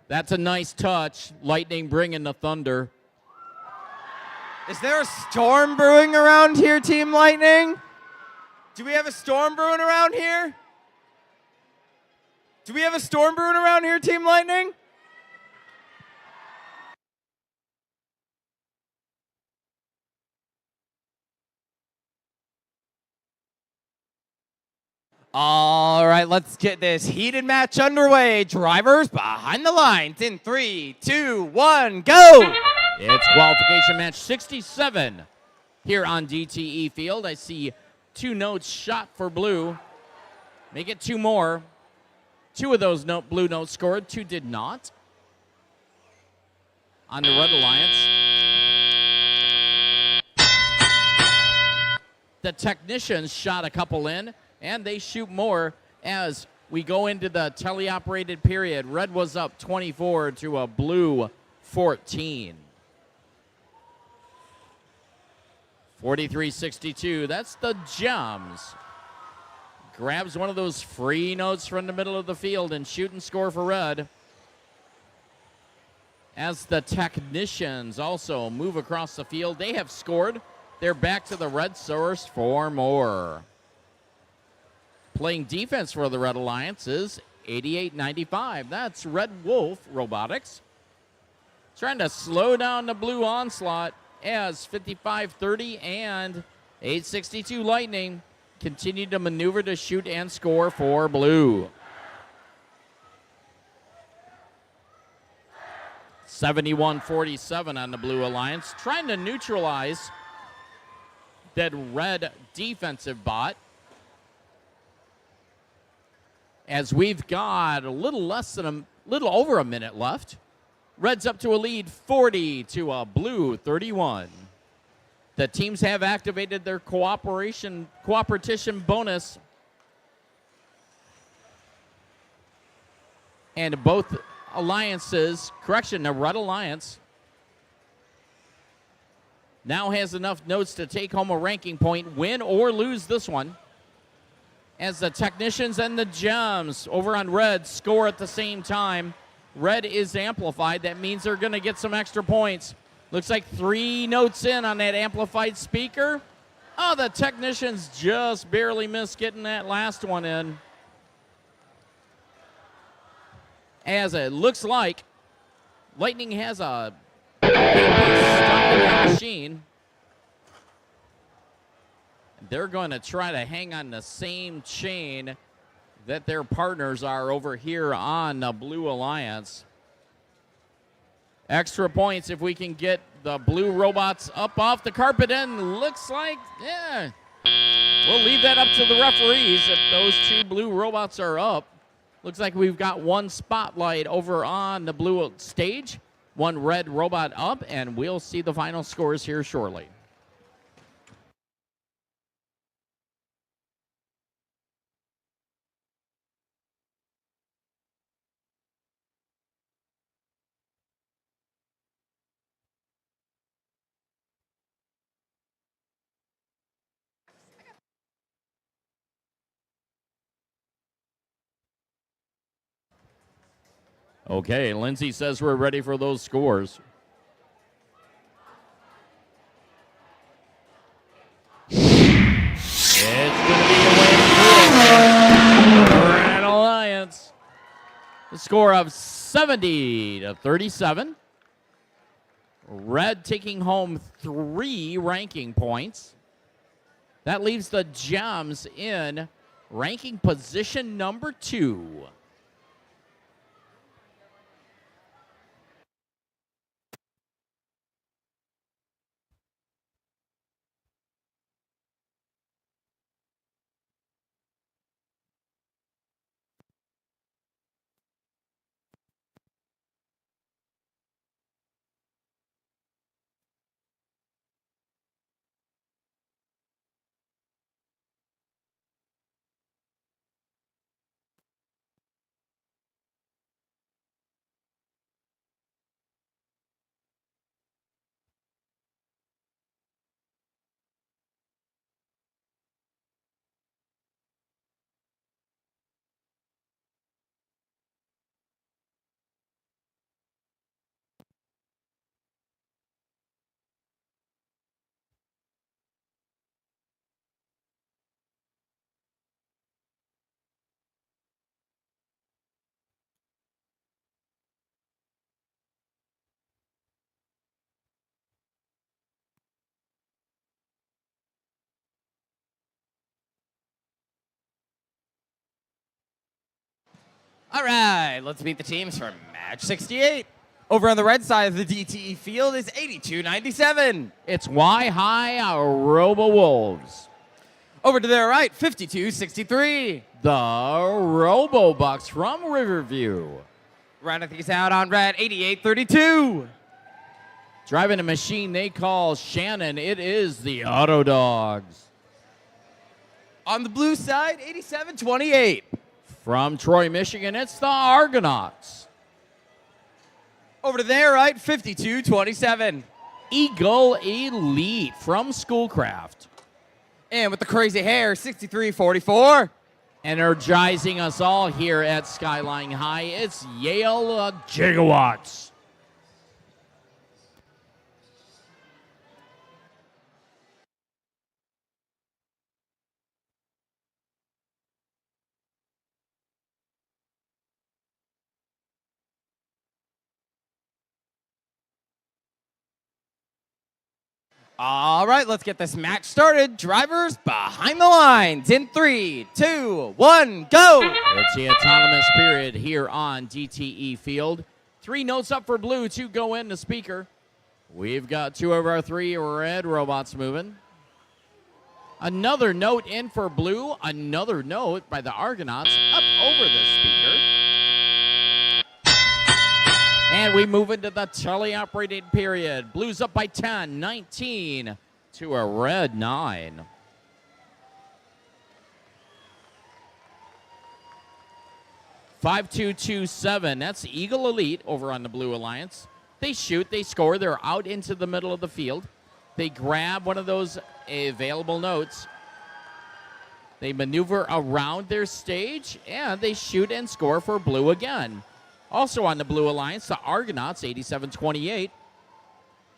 That's a nice touch. Lightning bringing the thunder. Is there a storm brewing around here, Team Lightning? Do we have a storm brewing around here? Do we have a storm brewing around here, Team Lightning? All right, let's get this heated match underway. Drivers behind the lines in 3, 2, 1, go! It's qualification match 67 here on DTE Field. I see 2 notes shot for blue. Make it 2 more. 2 of those blue notes scored, 2 did not. On the Red Alliance. The technicians shot a couple in, and they shoot more as we go into the teleoperated period. Red was up 24 to a blue 14. 43-62, that's the Gems. Grabs one of those free notes from the middle of the field and shoot and score for Red. As the technicians also move across the field, they have scored. They're back to the Red source for more. Playing defense for the Red Alliance is 88-95. That's Red Wolf Robotics. Trying to slow down the blue onslaught as 55-30 and 862 Lightning continue to maneuver to shoot and score for blue. 71-47 on the Blue Alliance, trying to neutralize that Red defensive bot. As we've got a little over a minute left. Red's up to a lead 40 to a blue 31. The teams have activated their cooperation bonus. And both alliances, the Red Alliance now has enough notes to take home a ranking point, win or lose this one. As the technicians and the Gems over on Red score at the same time. Red is amplified. That means they're going to get some extra points. Looks like 3 notes in on that amplified speaker. Oh, the technicians just barely missed getting that last one in. As it looks like Lightning has a machine. They're going to try to hang on the same chain that their partners are over here on the Blue Alliance. Extra points if we can get the blue robots up off the carpet, and looks like, yeah, we'll leave that up to the referees if those 2 blue robots are up. Looks like we've got 1 spotlight over on the blue stage, 1 red robot up, and we'll see the final scores here shortly. Okay, Lindsay says we're ready for those scores. It's going to be a win for Red Alliance. The score of 70-37. Red taking home 3 ranking points. That leaves the Gems in ranking position number 2. All right, let's meet the teams for match 68. Over on the red side of the DTE field is 82-97. It's Y High Robo Wolves. Over to their right, 52-63. The Robobucks from Riverview. Rounding things out on red, 88-32. Driving a machine they call Shannon, it is the Auto Dogs. On the blue side, 87-28. From Troy, Michigan, it's the Argonauts. Over to their right, 52-27. Eagle Elite from Schoolcraft. And with the crazy hair, 63-44. Energizing us all here at Skyline High, it's Yale Gigawatts. All right, let's get this match started. Drivers behind the lines in 3, 2, 1, go. It's the autonomous period here on DTE Field. 3 notes up for blue, 2 go in the speaker. We've got 2 of our 3 red robots moving. Another note in for blue, another note by the Argonauts up over the speaker. And we move into the teleoperated period. Blues up by 10, 19 to a red 9. (5-2-2-7). That's Eagle Elite over on the Blue Alliance. They shoot, they score, they're out into the middle of the field. They grab one of those available notes. They maneuver around their stage, and they shoot and score for blue again. Also on the Blue Alliance, the Argonauts, 87-28.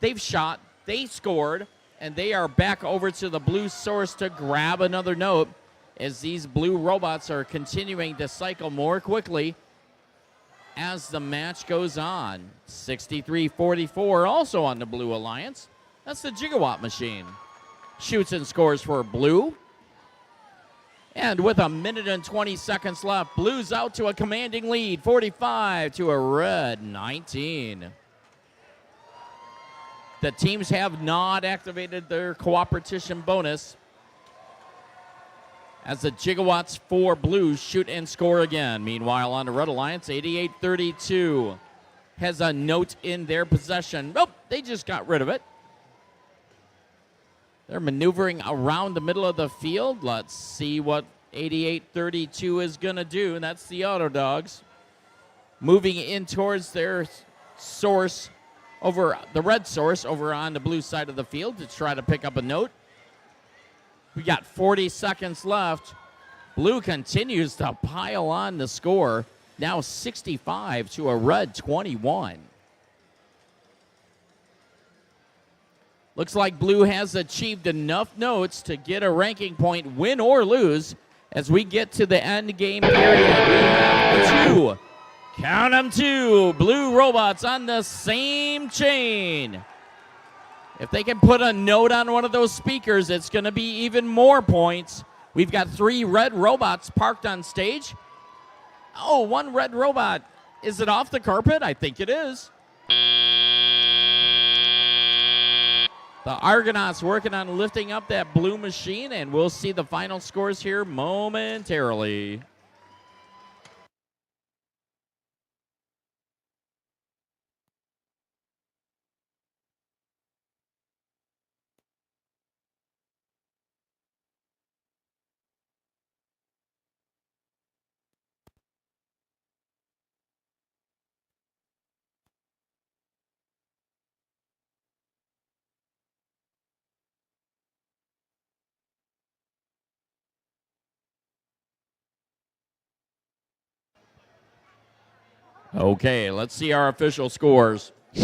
They've shot, they scored, and they are back over to the blue source to grab another note as these blue robots are continuing to cycle more quickly as the match goes on. 63-44 also on the Blue Alliance. That's the Gigawatt machine. Shoots and scores for blue. And with 1 minute and 20 seconds left, blue's out to a commanding lead, 45 to a red 19. The teams have not activated their cooperation bonus as the Gigawatts for blue shoot and score again. Meanwhile, on the Red Alliance, 88-32 has a note in their possession. Nope, they just got rid of it. They're maneuvering around the middle of the field. Let's see what 88-32 is going to do. And that's the Auto Dogs moving in towards their source over the red source over on the blue side of the field to try to pick up a note. We got 40 seconds left. Blue continues to pile on the score. Now 65 to a red 21. Looks like blue has achieved enough notes to get a ranking point, win or lose, as we get to the end game period. We have 2, count them 2, blue robots on the same chain. If they can put a note on one of those speakers, it's going to be even more points. We've got 3 red robots parked on stage. Oh, 1 red robot. Is it off the carpet? I think it is. The Argonauts working on lifting up that blue machine, and we'll see the final scores here momentarily. Okay, let's see our official scores. Blue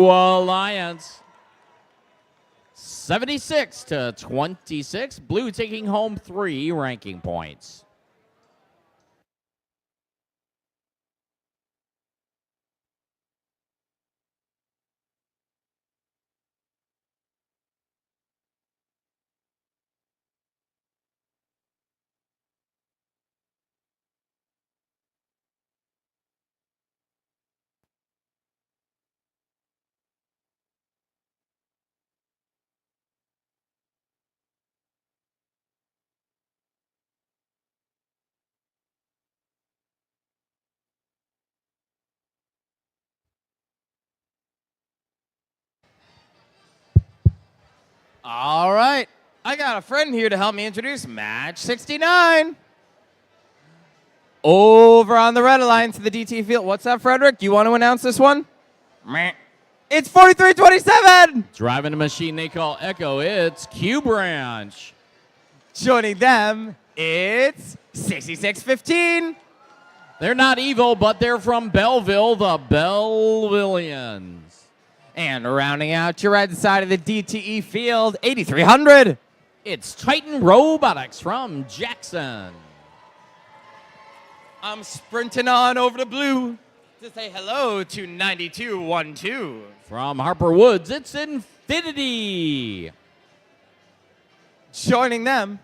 Alliance, 76-26. Blue taking home 3 ranking points. All right. I got a friend here to help me introduce match 69. Over on the red alliance of the DT field. What's up, Frederick? You want to announce this one? Meh. It's 43-27. Driving the machine they call Echo, it's Q Branch. Joining them, it's 66-15. They're not evil, but they're from Belleville, the Bellevillians. And rounding out your red side of the DTE field, 8300. It's Titan Robotics from Jackson. I'm sprinting on over to blue to say hello to 9212. From Harper Woods, it's Infinity. Joining them,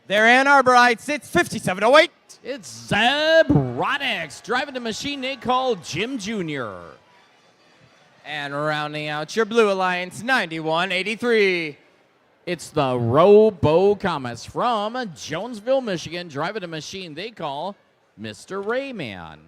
they're Ann Arborites. It's 5708. It's Zebrotics, driving the machine they call Jim Jr. And rounding out your blue alliance, 9183. It's the Robo Comets from Jonesville, Michigan, driving a machine they call Mr. Rayman.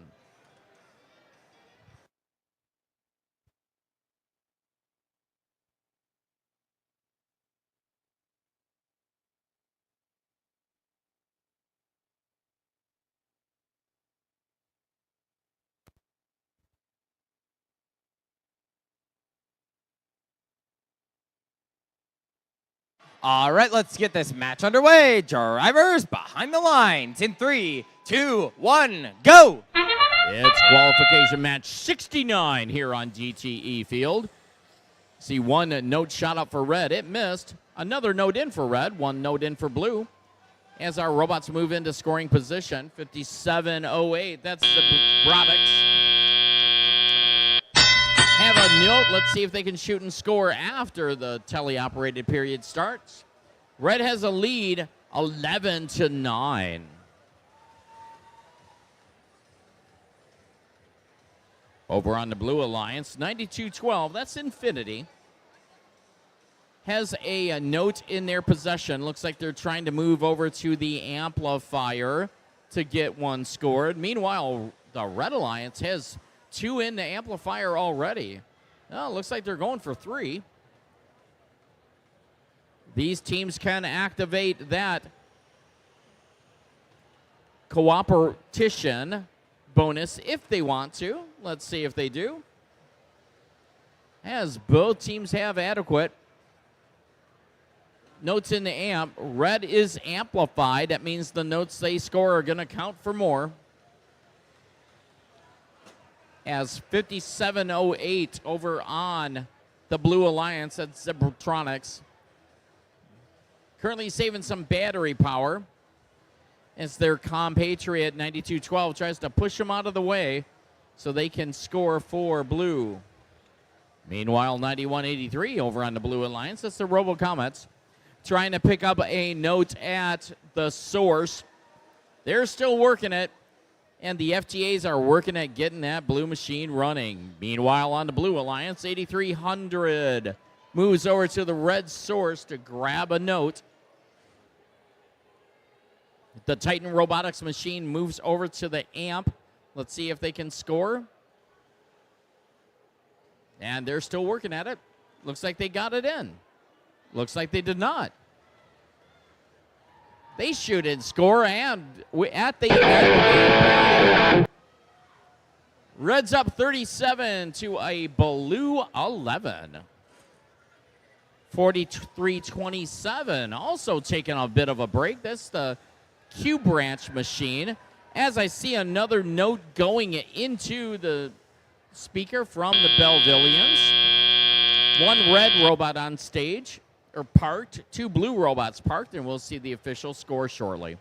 All right, let's get this match underway. Drivers behind the lines in 3, 2, 1, go. It's qualification match 69 here on DTE Field. See one note shot up for red. It missed. Another note in for red. One note in for blue. As our robots move into scoring position, 57-08. That's the Brodics. Have a note. Let's see if they can shoot and score after the teleoperated period starts. Red has a lead, 11-9. Over on the Blue Alliance, 92-12. That's Infinity. Has a note in their possession. Looks like they're trying to move over to the amplifier to get one scored. Meanwhile, the Red Alliance has 2 in the amplifier already. Oh, looks like they're going for 3. These teams can activate that cooperation bonus if they want to. Let's see if they do. As both teams have adequate notes in the amp. Red is amplified. That means the notes they score are going to count for more. As 57-08 over on the Blue Alliance at Zebrotronics. Currently saving some battery power as their compatriot 92-12 tries to push them out of the way so they can score for blue. Meanwhile, 91-83 over on the Blue Alliance. That's the Robo Comets trying to pick up a note at the source. They're still working it. And the FTAs are working at getting that blue machine running. Meanwhile, on the Blue Alliance, 8300 moves over to the red source to grab a note. The Titan Robotics machine moves over to the amp. Let's see if they can score. And they're still working at it. Looks like they got it in. Looks like they did not. They shoot and score, and at the end, Reds up 37 to a blue 11. 43-27, also taking a bit of a break. That's the Q Branch machine. As I see another note going into the speaker from the Bellevillians. One red robot on stage. Or parked, 2 blue robots parked, and we'll see the official score shortly.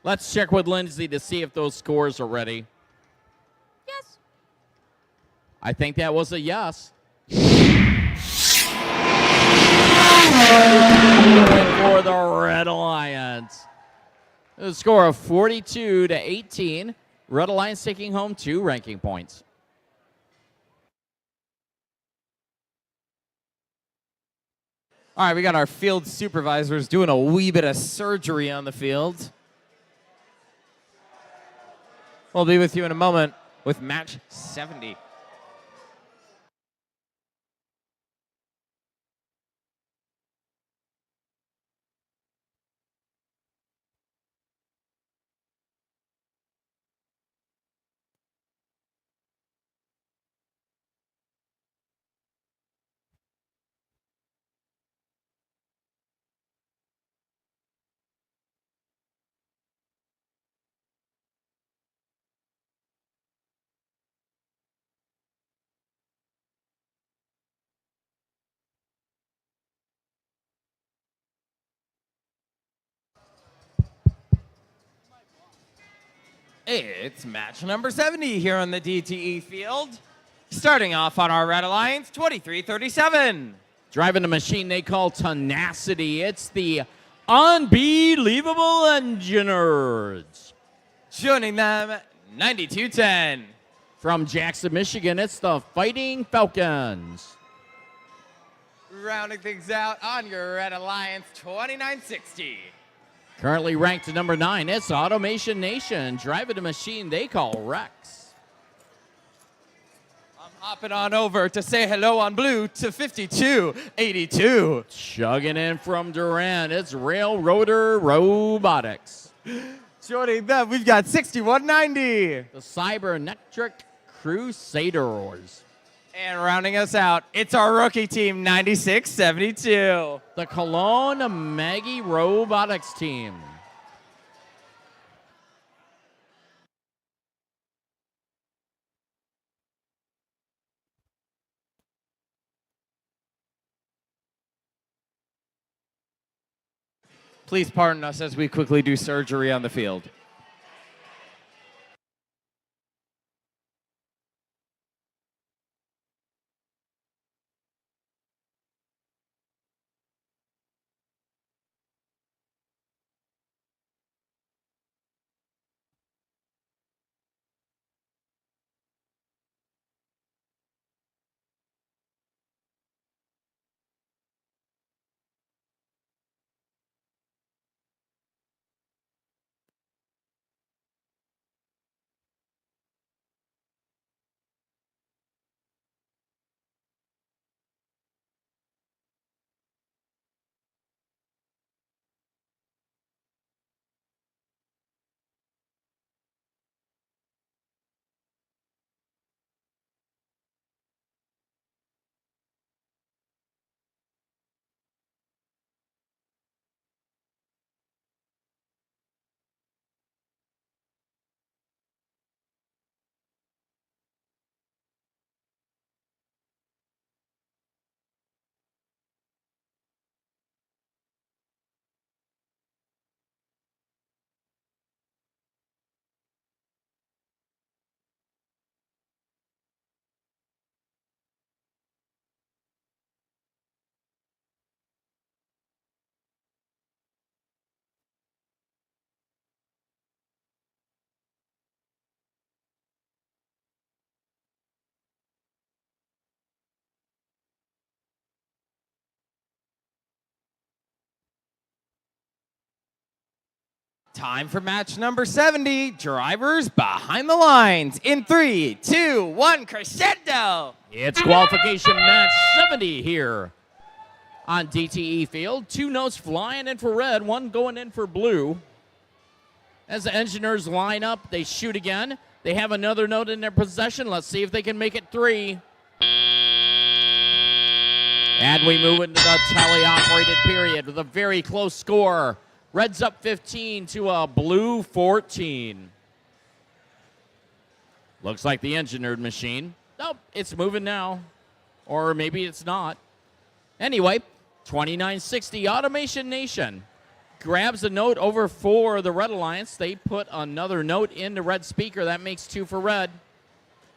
Let's check with Lindsay to see if those scores are ready. Yes. I think that was a yes. For the Red Alliance. A score of 42-18. Red Alliance taking home 2 ranking points. All right, we got our field supervisors doing a wee bit of surgery on the field. We'll be with you in a moment with match 70. It's match number 70 here on the DTE field. Starting off on our Red Alliance, 23-37. Driving a machine they call Tenacity. It's the Unbelievable Engineers. Joining them, 92-10. From Jackson, Michigan, it's the Fighting Falcons. Rounding things out on your Red Alliance, 29-60. Currently ranked number 9, it's Automation Nation. Driving a machine they call Rex. I'm hopping on over to say hello on blue to 52-82. Chugging in from Durant, it's Railroader Robotics. Joining them, we've got 61-90. The Cybernetric Crusaders. And rounding us out, it's our rookie team, 96-72. The Cologne Maggie Robotics team. Please pardon us as we quickly do surgery on the field. Time for match number 70. Drivers behind the lines in 3, 2, 1, crescendo. It's qualification match 70 here on DTE field. 2 notes flying in for red, 1 going in for blue. As the engineers line up, they shoot again. They have another note in their possession. Let's see if they can make it 3. And we move into the tele-operated period with a very close score. Red's up 15 to a blue 14. Looks like the engineered machine. Nope, it's moving now. Or maybe it's not. Anyway, 29-60 Automation Nation. grabs a note over for the Red Alliance. They put another note in the red speaker. That makes 2 for red.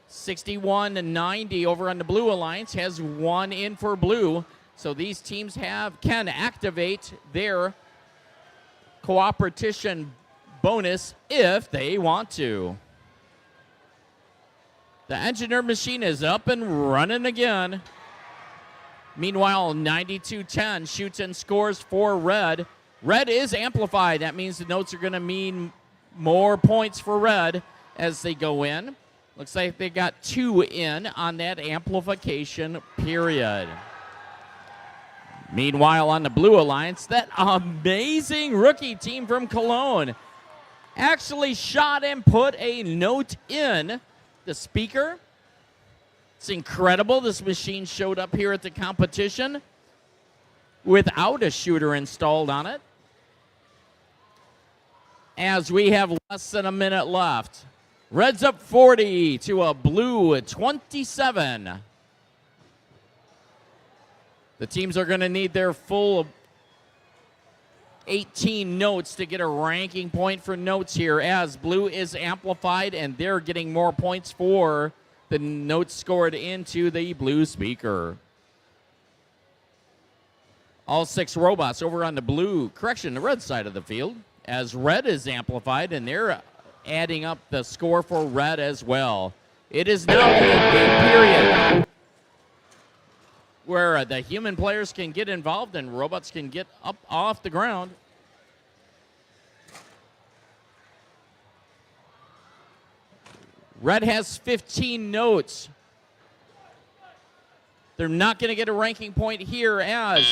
61-90 over on the Blue Alliance has 1 in for blue. So these teams can activate their cooperation bonus if they want to. The engineer machine is up and running again. Meanwhile, 92-10 shoots and scores for red. Red is amplified. That means the notes are going to mean more points for red as they go in. Looks like they got 2 in on that amplification period. Meanwhile, on the Blue Alliance, that amazing rookie team from Cologne actually shot and put a note in the speaker. It's incredible. This machine showed up here at the competition without a shooter installed on it. As we have less than a minute left. Red's up 40 to a blue 27. The teams are going to need their full 18 notes to get a ranking point for notes here, as blue is amplified and they're getting more points for the notes scored into the blue speaker. All 6 robots over on the the red side of the field, as red is amplified and they're adding up the score for red as well. It is now the game period where the human players can get involved and robots can get up off the ground. Red has 15 notes. They're not going to get a ranking point here, as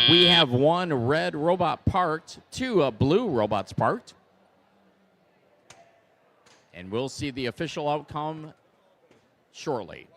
we have 1 red robot parked, 2 blue robots parked. And we'll see the official outcome shortly.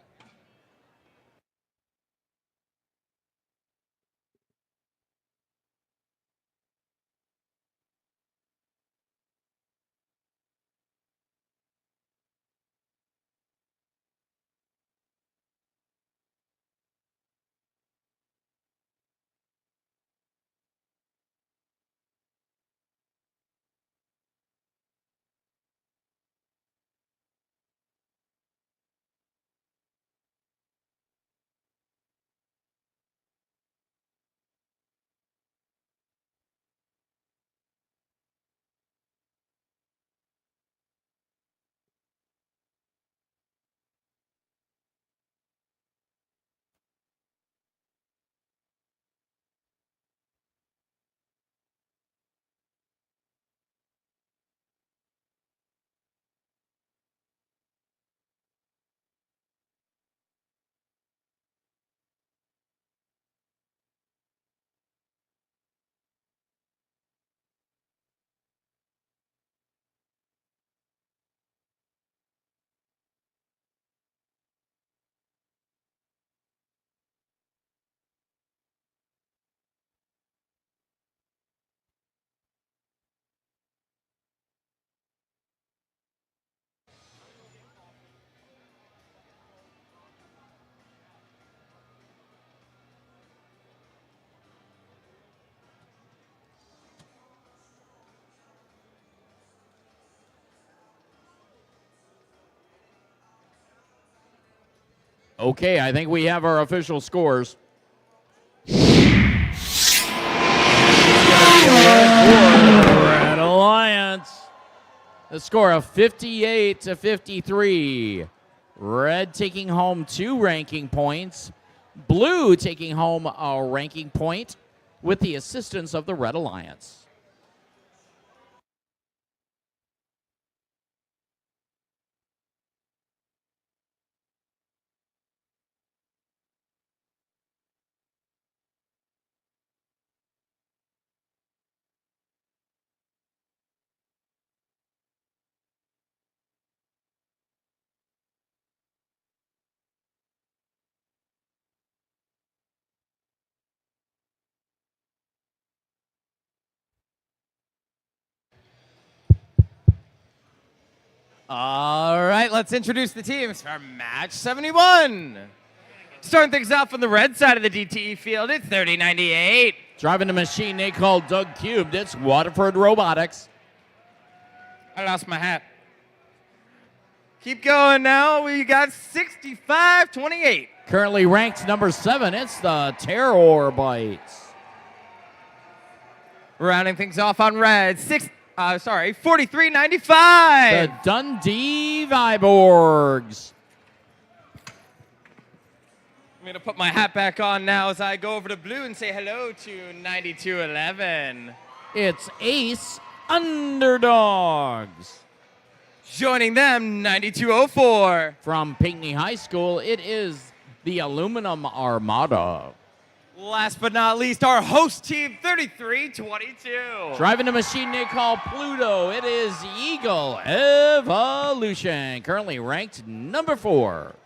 Okay, I think we have our official scores. Red Alliance. The score of 58-53. Red taking home 2 ranking points. Blue taking home a ranking point with the assistance of the Red Alliance. All right, let's introduce the teams for match 71. Starting things off on the red side of the DTE field, it's 3098. Driving the machine they call Doug Cubed. It's Waterford Robotics. I lost my hat. Keep going now. We got 65-28. Currently ranked number 7. It's the Terror Bites. Rounding things off on red, 43.95. The Dundee Viborgs. I'm going to put my hat back on now as I go over to blue and say hello to 9211. It's Ace Underdogs. Joining them, 9204. From Pinckney High School, it is the Aluminum Armada. Last but not least, our host team, 3322. Driving the machine they call Pluto, it is Eagle Evolution, currently ranked number 4.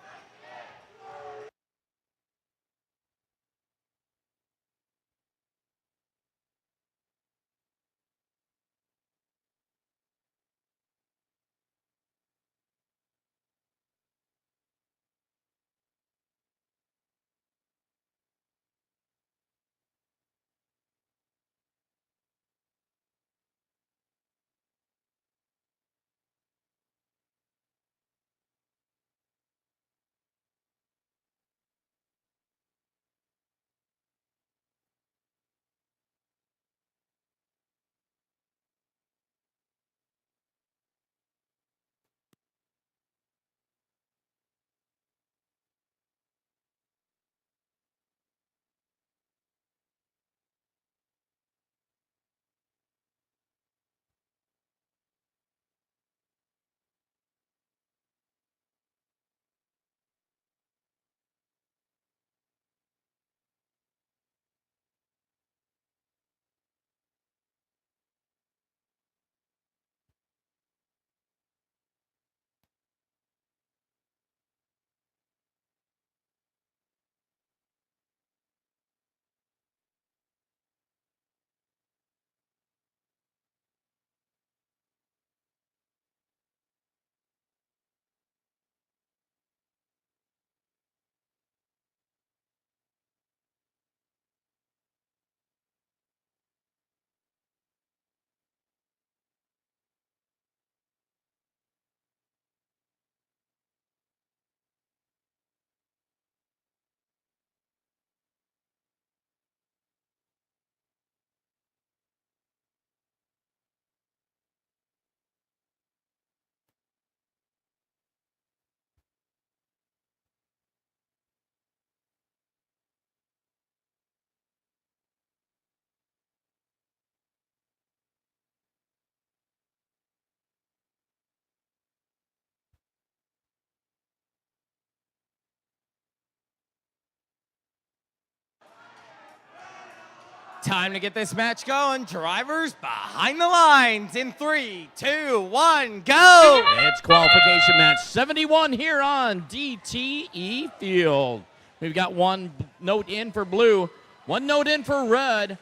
Time to get this match going. Drivers behind the lines in 3, 2, 1, go! It's qualification match 71 here on DTE Field. We've got one note in for blue, one note in for red.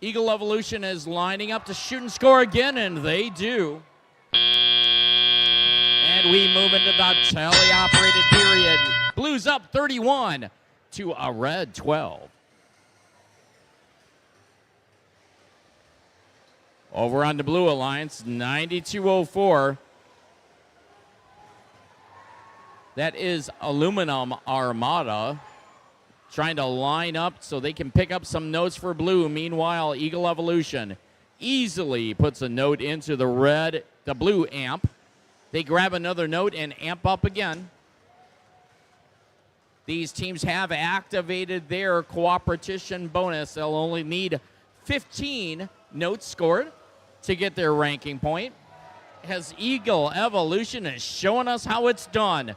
Eagle Evolution is lining up to shoot and score again, and they do. And we move into the tele-operated period. Blues up 31 to a red 12. Over on the Blue Alliance, 9204. That is Aluminum Armada trying to line up so they can pick up some notes for blue. Meanwhile, Eagle Evolution easily puts a note into the blue amp. They grab another note and amp up again. These teams have activated their cooperation bonus. They'll only need 15 notes scored to get their ranking point. As Eagle Evolution is showing us how it's done.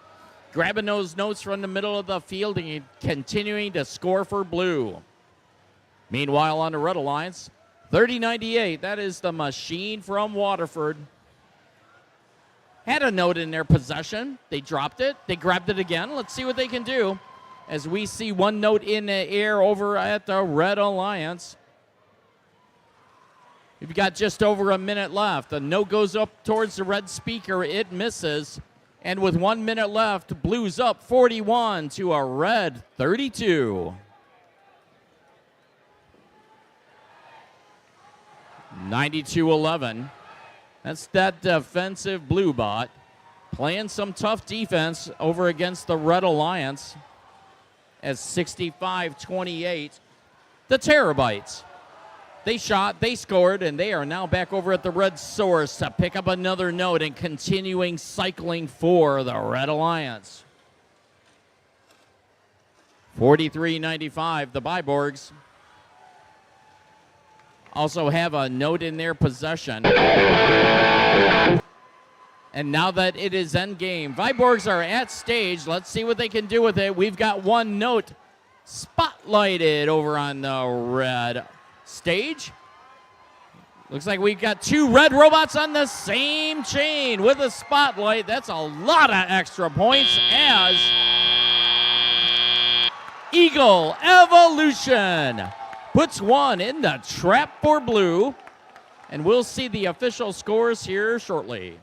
Grabbing those notes from the middle of the field and continuing to score for blue. Meanwhile, on the Red Alliance, 3098, that is the machine from Waterford. Had a note in their possession. They dropped it. They grabbed it again. Let's see what they can do as we see one note in the air over at the Red Alliance. We've got just over a minute left. The note goes up towards the red speaker. It misses. And with 1 minute left, Blues up 41 to a red 32. 92-11. That's that defensive blue bot playing some tough defense over against the Red Alliance as 65-28. The Terabytes. They shot, they scored, and they are now back over at the Red Source to pick up another note and continuing cycling for the Red Alliance. 43-95, the Byborgs also have a note in their possession. And now that it is endgame, Vyborgs are at stage. Let's see what they can do with it. We've got one note spotlighted over on the red stage. Looks like we've got two red robots on the same chain with a spotlight. That's a lot of extra points as Eagle Evolution puts one in the trap for blue. And we'll see the official scores here shortly.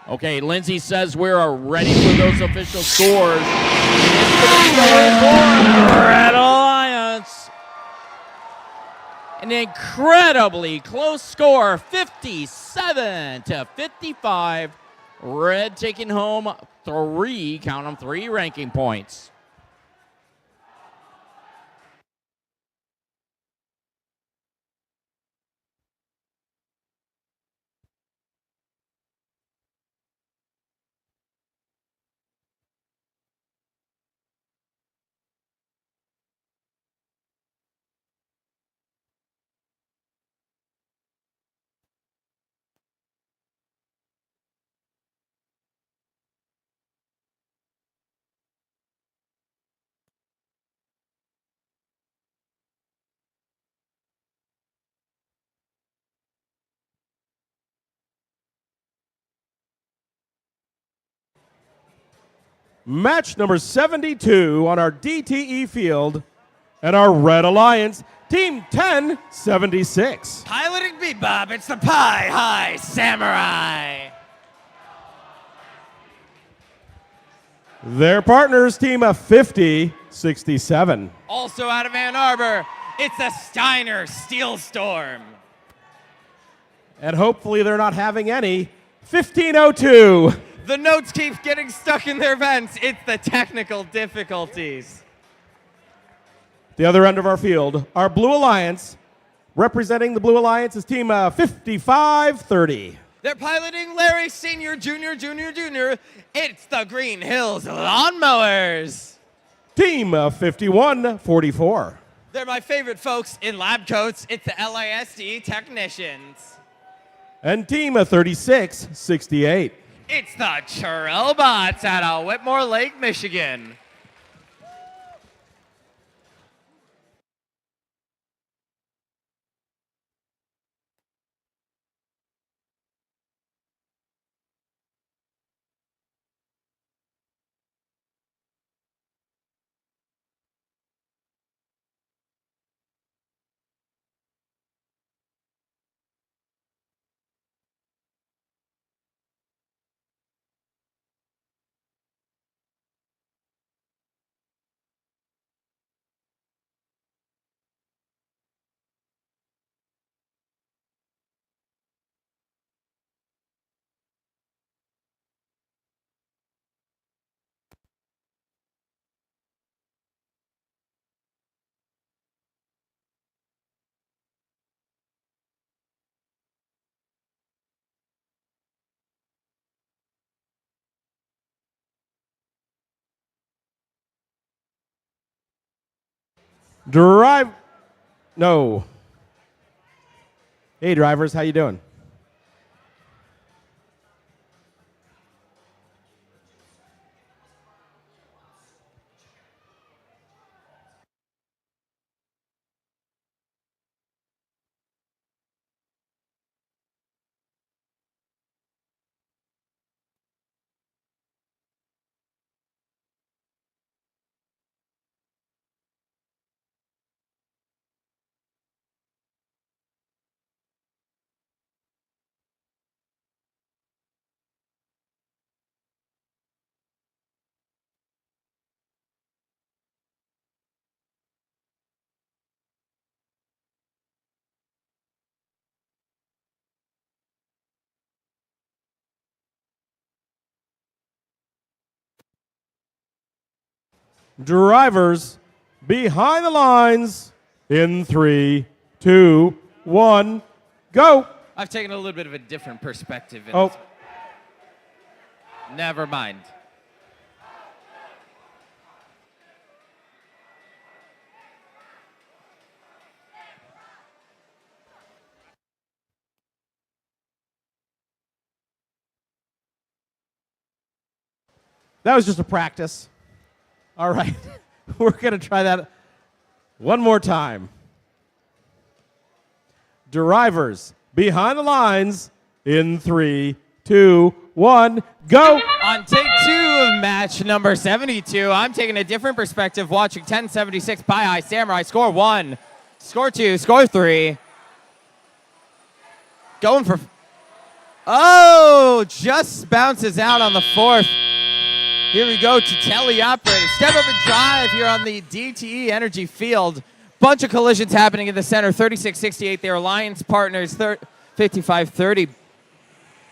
Okay, Lindsay says we're ready for those official scores. Red Alliance. An incredibly close score, 57-55. Red taking home three, count them, 3 ranking points. Match number 72 on our DTE field and our Red Alliance, Team 1076. Piloting Bebop, it's the Pie High Samurai. Their partners, Team 5067. Also out of Ann Arbor, it's the Steiner Steel Storm. And hopefully they're not having any, 1502. The notes keep getting stuck in their vents. It's the technical difficulties. The other end of our field, our Blue Alliance. Representing the Blue Alliance is Team 5530. They're piloting Larry Senior, Junior, Junior, Junior. It's the Green Hills Lawnmowers. Team 5144. They're my favorite folks in lab coats. It's the LISD Technicians. And Team 3668. It's the Churrobots out of Whitmore Lake, Michigan. Drive. No. Hey, drivers, how you doing? Drivers behind the lines in 3, 2, 1, go. I've taken a little bit of a different perspective. In Oh, this. Never mind. that was just a practice. All right, we're going to try that one more time. Drivers behind the lines in 3, 2, 1, go. On take 2 of match number 72, I'm taking a different perspective watching 1076 Pie High Samurai score 1, score 2, score 3. Going for... Oh, just bounces out on the 4th. Here we go to teleoperated. Step up and drive here on the DTE Energy Field. Bunch of collisions happening in the center. 36-68, their alliance partners. 55-30.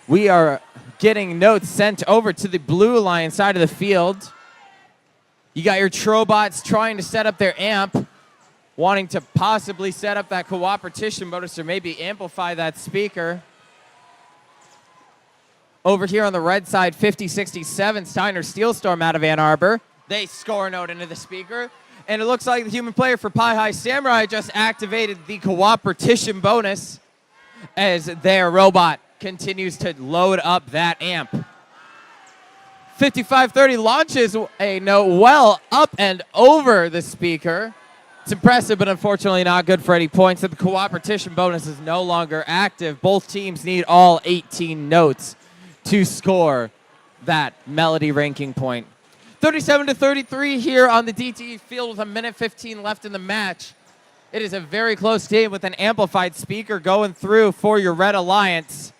We are getting notes sent over to the Blue Alliance side of the field. You got your Trobots trying to set up their amp, wanting to possibly set up that cooperation bonus or maybe amplify that speaker. Over here on the red side, 50-67, Steiner Steelstorm out of Ann Arbor. They score a note into the speaker. And it looks like the human player for Pie High Samurai just activated the cooperation bonus as their robot continues to load up that amp. 55-30 launches a note well up and over the speaker. It's impressive, but unfortunately not good for any points. The cooperation bonus is no longer active. Both teams need all 18 notes to score that melody ranking point. 37-33 here on the DTE field with 1:15 left in the match. It is a very close game with an amplified speaker going through for your Red Alliance.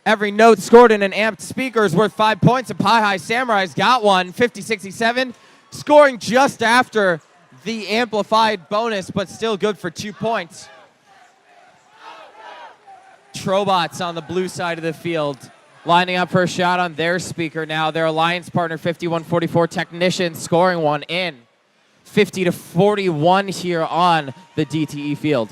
Every note scored in an amped speaker is worth 5 points, and Pie High Samurai's got one. 50-67, scoring just after the amplified bonus, but still good for 2 points. Trobots on the blue side of the field, lining up for a shot on their speaker now. Their alliance partner, 51-44 Technician, scoring one in. 50-41 here on the DTE field.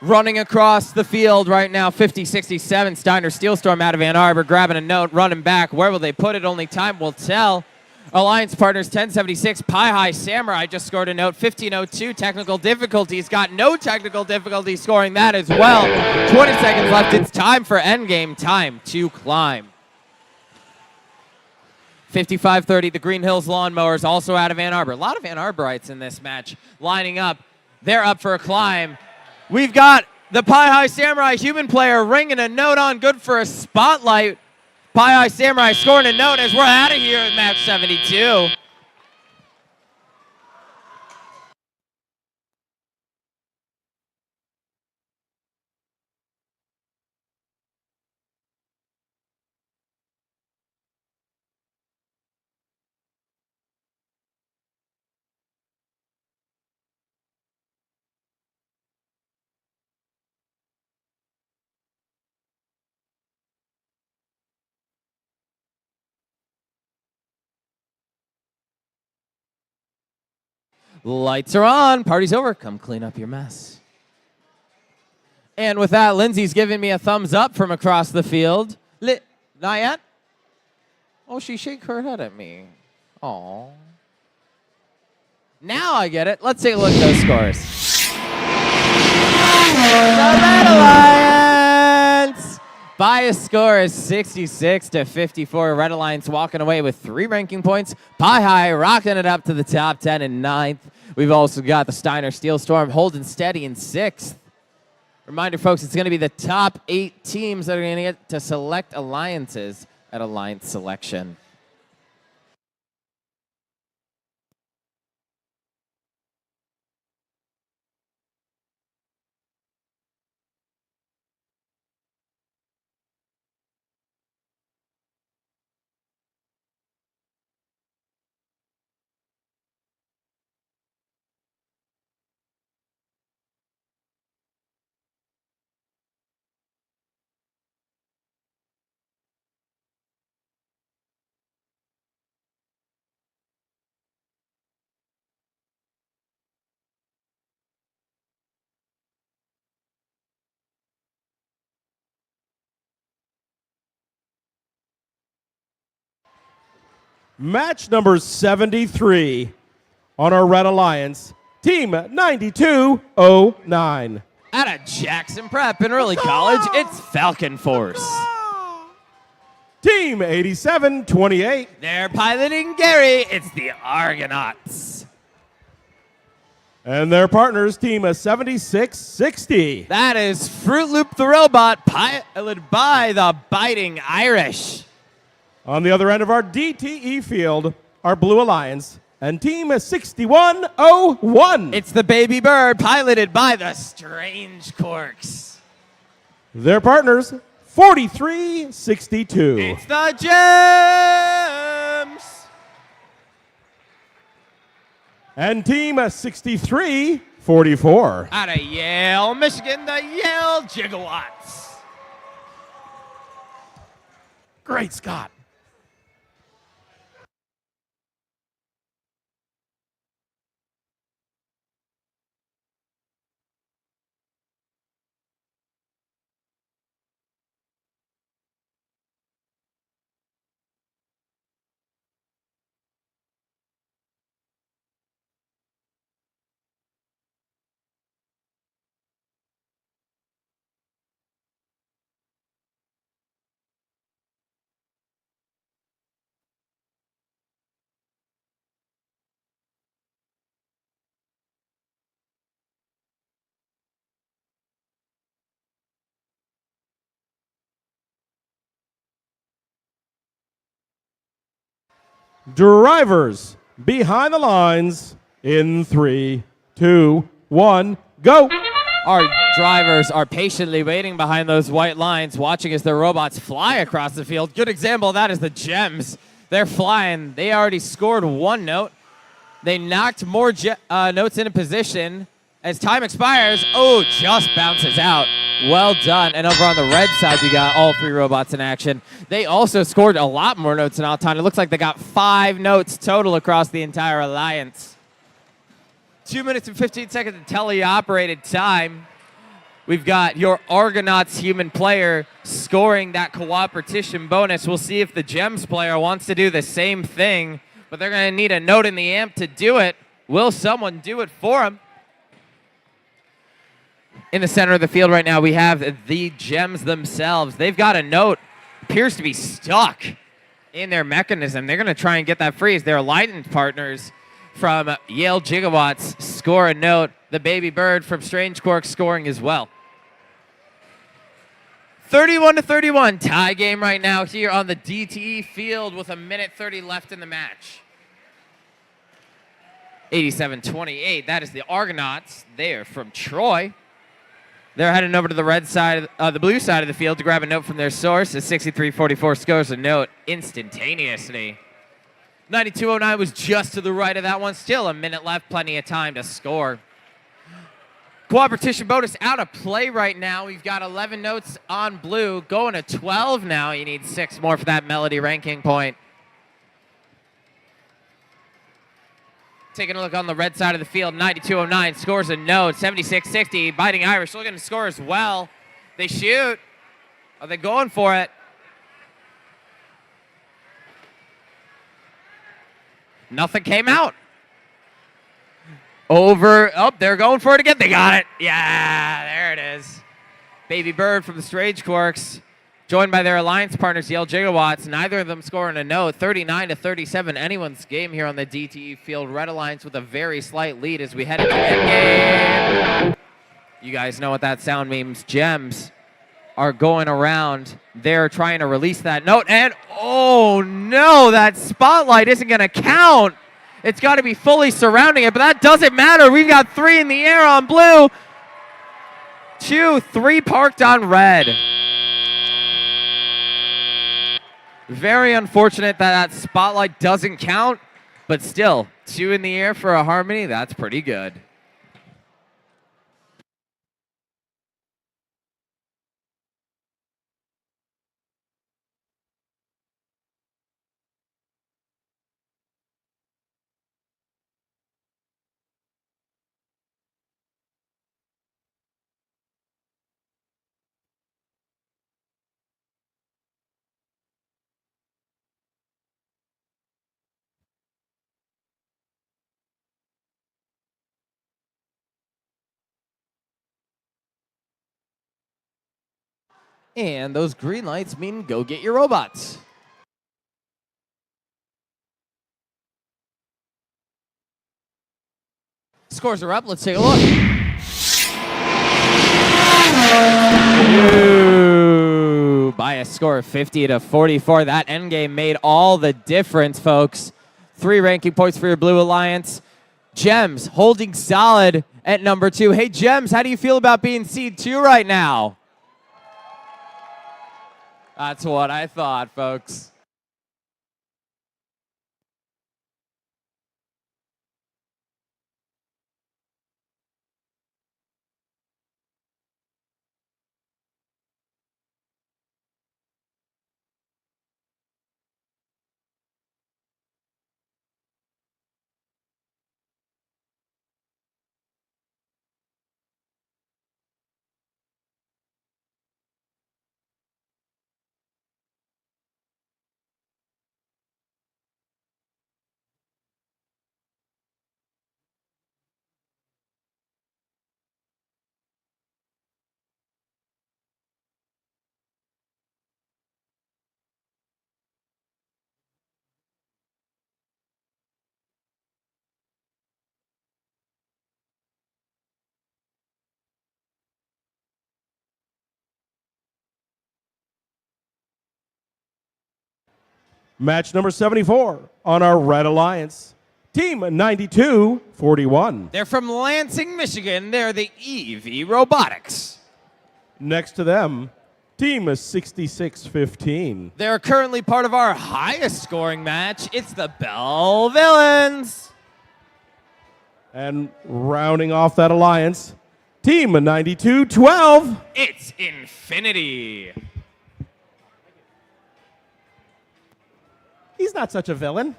Running across the field right now, 50-67, Steiner Steelstorm out of Ann Arbor, grabbing a note, running back. Where will they put it? Only time will tell. Alliance partners 1076, Pie High Samurai just scored a note, 1502, technical difficulties. Got no technical difficulty scoring that as well. 20 seconds left. It's time for endgame, time to climb. 55-30, the Green Hills Lawnmowers, also out of Ann Arbor. A lot of Ann Arborites in this match lining up. They're up for a climb. We've got the Pie High Samurai human player ringing a note on, good for a spotlight. Pie High Samurai scoring a note as we're out of here in match 72. Lights are on. Party's over. Come clean up your mess. And with that, Lindsay's giving me a thumbs up from across the field. Not yet? Oh, she shake her head at me. Aw. Now I get it. Let's take a look at those scores. The Red Alliance by a score of 66-54. Red Alliance walking away with 3 ranking points. Pie High rocking it up to the top 10 in 9th. We've also got the Steiner Steel Storm holding steady in 6th. Reminder, folks, it's going to be the top 8 teams that are going to get to select alliances at Alliance Selection. Match number 73 on our Red Alliance, Team 9209. Out of Jackson Prep in early college, it's Falcon Force. Team 8728. They're piloting Gary. It's the Argonauts. And their partners, Team 7660. That is Fruit Loop the Robot, piloted by the Biting Irish. On the other end of our DTE field, our Blue Alliance and Team 6101. It's the Baby Bird, piloted by the Strange Corks. Their partners, 4362. It's the Gems. And Team 6344. Out of Yale, Michigan, the Yale Gigawatts. Great Scott. Drivers behind the lines in 3, 2, 1, go. Our drivers are patiently waiting behind those white lines, watching as their robots fly across the field. Good example of that is the Gems. They're flying. They already scored 1 note. They knocked more notes into position. As time expires, just bounces out. Well done. And over on the red side, you got all 3 robots in action. They also scored a lot more notes in Alton. It looks like they got 5 notes total across the entire alliance. 2 minutes and 15 seconds of teleoperated time. We've got your Argonauts human player scoring that cooperation bonus. We'll see if the Gems player wants to do the same thing, but they're going to need a note in the amp to do it. Will someone do it for them? In the center of the field right now, we have the Gems themselves. They've got a note, appears to be stuck in their mechanism. They're going to try and get that free as their alliance partners from Yale Gigawatts score a note. The Baby Bird from Strange Quark scoring as well. 31-31, tie game right now here on the DTE field with 1:30 left in the match. 87-28, that is the Argonauts. They are from Troy. They're heading over to the red side, the blue side of the field to grab a note from their source. As 63-44 scores a note instantaneously. 9209 was just to the right of that one. Still a minute left, plenty of time to score. Cooperation bonus out of play right now. We've got 11 notes on blue, going to 12 now. You need 6 more for that melody ranking point. Taking a look on the red side of the field, 9209 scores a note, 76-60. Biting Irish looking to score as well. They shoot. Are they going for it? Nothing came out. Over. Oh, they're going for it again. They got it. Yeah, there it is. Baby Bird from the Strange Quarks, joined by their alliance partners, Yell Gigawatts. Neither of them scoring a note. 39-37, anyone's game here on the DTE field. Red Alliance with a very slight lead as we head into endgame. You guys know what that sound means. Gems are going around. They're trying to release that note, and oh no, that spotlight isn't going to count. It's got to be fully surrounding it, but that doesn't matter. We've got 3 in the air on blue. 2, 3 parked on red. Very unfortunate that that spotlight doesn't count, but still, 2 in the air for a harmony, that's pretty good. And those green lights mean go get your robots. Scores are up. Let's take a look. Ooh, by a score of 50-44. That endgame made all the difference, folks. 3 ranking points for your Blue Alliance. Gems holding solid at number 2. Hey, Gems, how do you feel about being seed 2 right now? That's what I thought, folks. Match number 74 on our Red Alliance. Team 92-41. They're from Lansing, Michigan. They're the EV Robotics. Next to them, Team 66-15. They're currently part of our highest scoring match. It's the Bell Villains. And rounding off that alliance, Team 92-12. It's Infinity. He's not such a villain.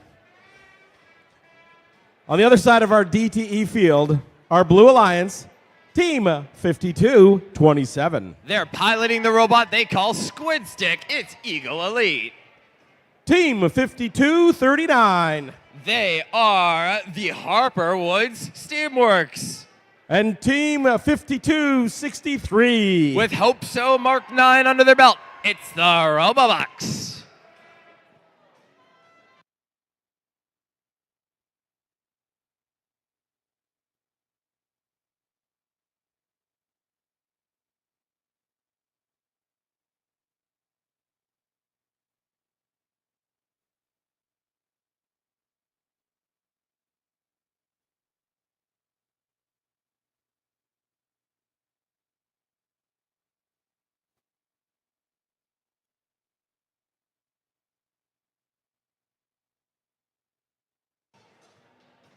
On the other side of our DTE field, our Blue Alliance, Team 52-27. They're piloting the robot they call Squid Stick. It's Eagle Elite. Team 52-39. They are the Harper Woods Steamworks. And Team 52-63. With Hope So Mark 9 under their belt, it's the Robobox.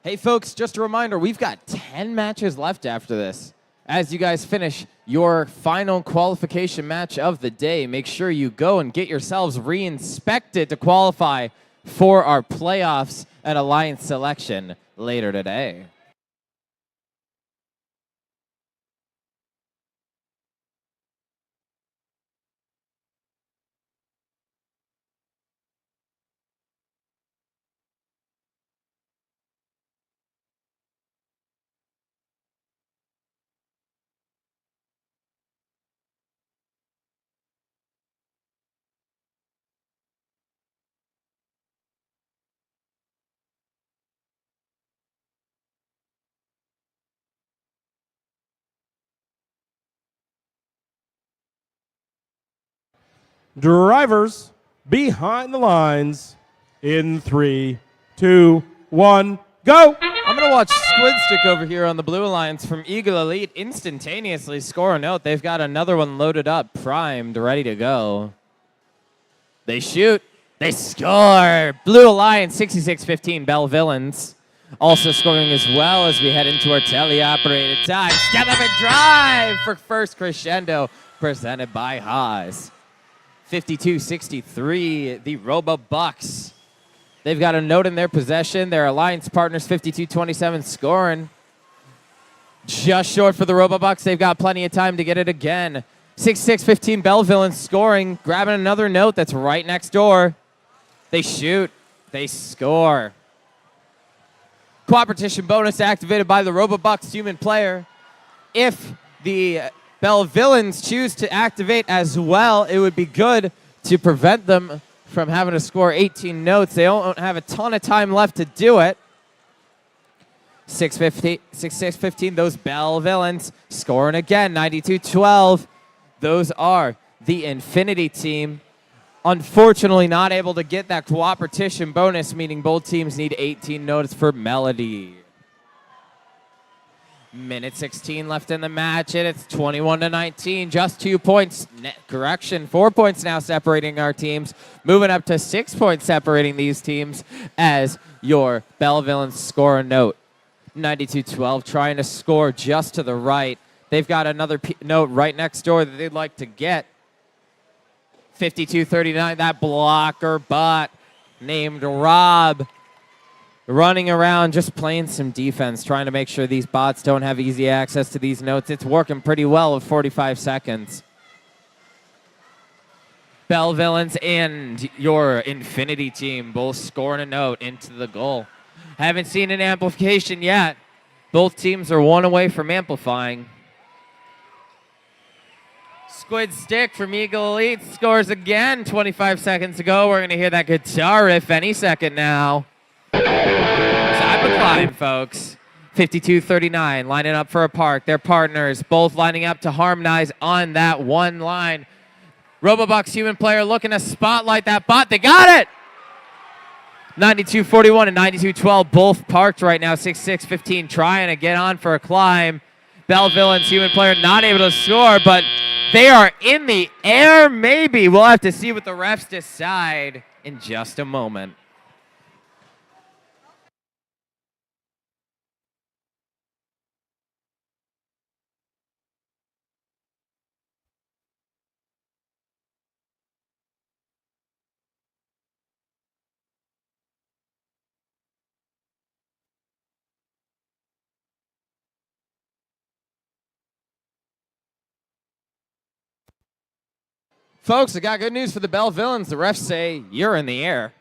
Hey, folks, just a reminder, we've got 10 matches left after this. As you guys finish your final qualification match of the day, make sure you go and get yourselves re-inspected to qualify for our playoffs and alliance selection later today. Drivers behind the lines in 3, 2, 1, go! I'm going to watch Squid Stick over here on the Blue Alliance from Eagle Elite instantaneously score a note. They've got another one loaded up, primed, ready to go. They shoot. They score. Blue Alliance 66-15, Bell Villains. Also scoring as well as we head into our teleoperated time. Step up and drive for first crescendo, presented by Haas. 52-63, the Robo Bucks. They've got a note in their possession. Their alliance partners 52-27 scoring. Just short for the Robo Bucks. They've got plenty of time to get it again. 66-15 Bell Villains scoring, grabbing another note that's right next door. They shoot. They score. Cooperation bonus activated by the Robo Bucks human player. If the Bell Villains choose to activate as well, it would be good to prevent them from having to score 18 notes. They don't have a ton of time left to do it. 6-15, those Bell Villains scoring again, 92-12. Those are the Infinity team. Unfortunately, not able to get that cooperation bonus, meaning both teams need 18 notes for Melody. Minute 16 left in the match, and it's 21-19. Just 2 points. Correction, 4 points now separating our teams. Moving up to 6 points separating these teams as your Bell Villains score a note. 92-12, trying to score just to the right. They've got another note right next door that they'd like to get. 52-39, that blocker bot named Rob running around just playing some defense, trying to make sure these bots don't have easy access to these notes. It's working pretty well with 45 seconds. Bell Villains and your Infinity team both scoring a note into the goal. Haven't seen an amplification yet. Both teams are one away from amplifying. Squid Stick from Eagle Elite scores again 25 seconds ago. We're going to hear that guitar riff any second now. Time to climb, folks. 52-39, lining up for a park. Their partners both lining up to harmonize on that one line. Robobucks human player looking to spotlight that bot. They got it! 92-41 and 92-12, both parked right now. 6-15, trying to get on for a climb. Bell Villains human player not able to score, but they are in the air, maybe. We'll have to see what the refs decide in just a moment. Folks, I got good news for the Bell Villains. The refs say you're in the air.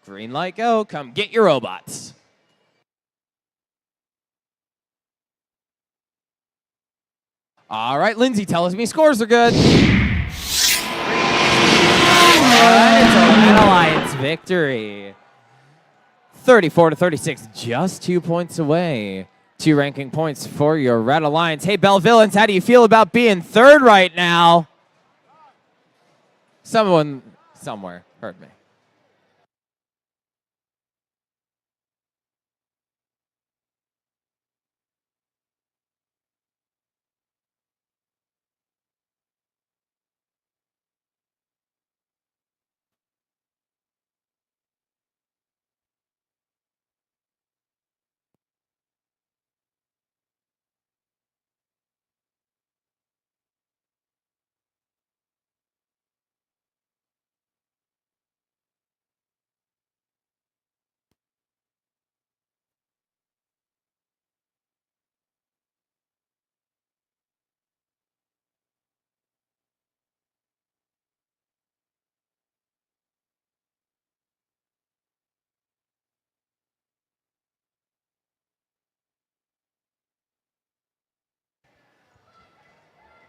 Green light, go. Come get your robots. All right, Lindsay tells me scores are good. It's a Red Alliance victory. 34-36, just 2 points away. 2 ranking points for your Red Alliance. Hey, Bell Villains, how do you feel about being third right now? Someone somewhere heard me.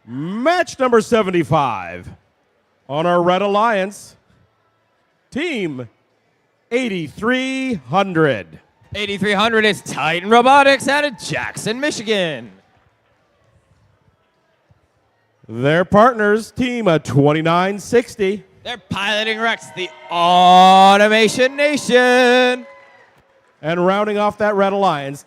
Match number 75 on our Red Alliance, Team 8300. 8300 is Titan Robotics out of Jackson, Michigan. Their partners, team 2960. They're piloting Rex, the Automation Nation. And rounding off that Red Alliance,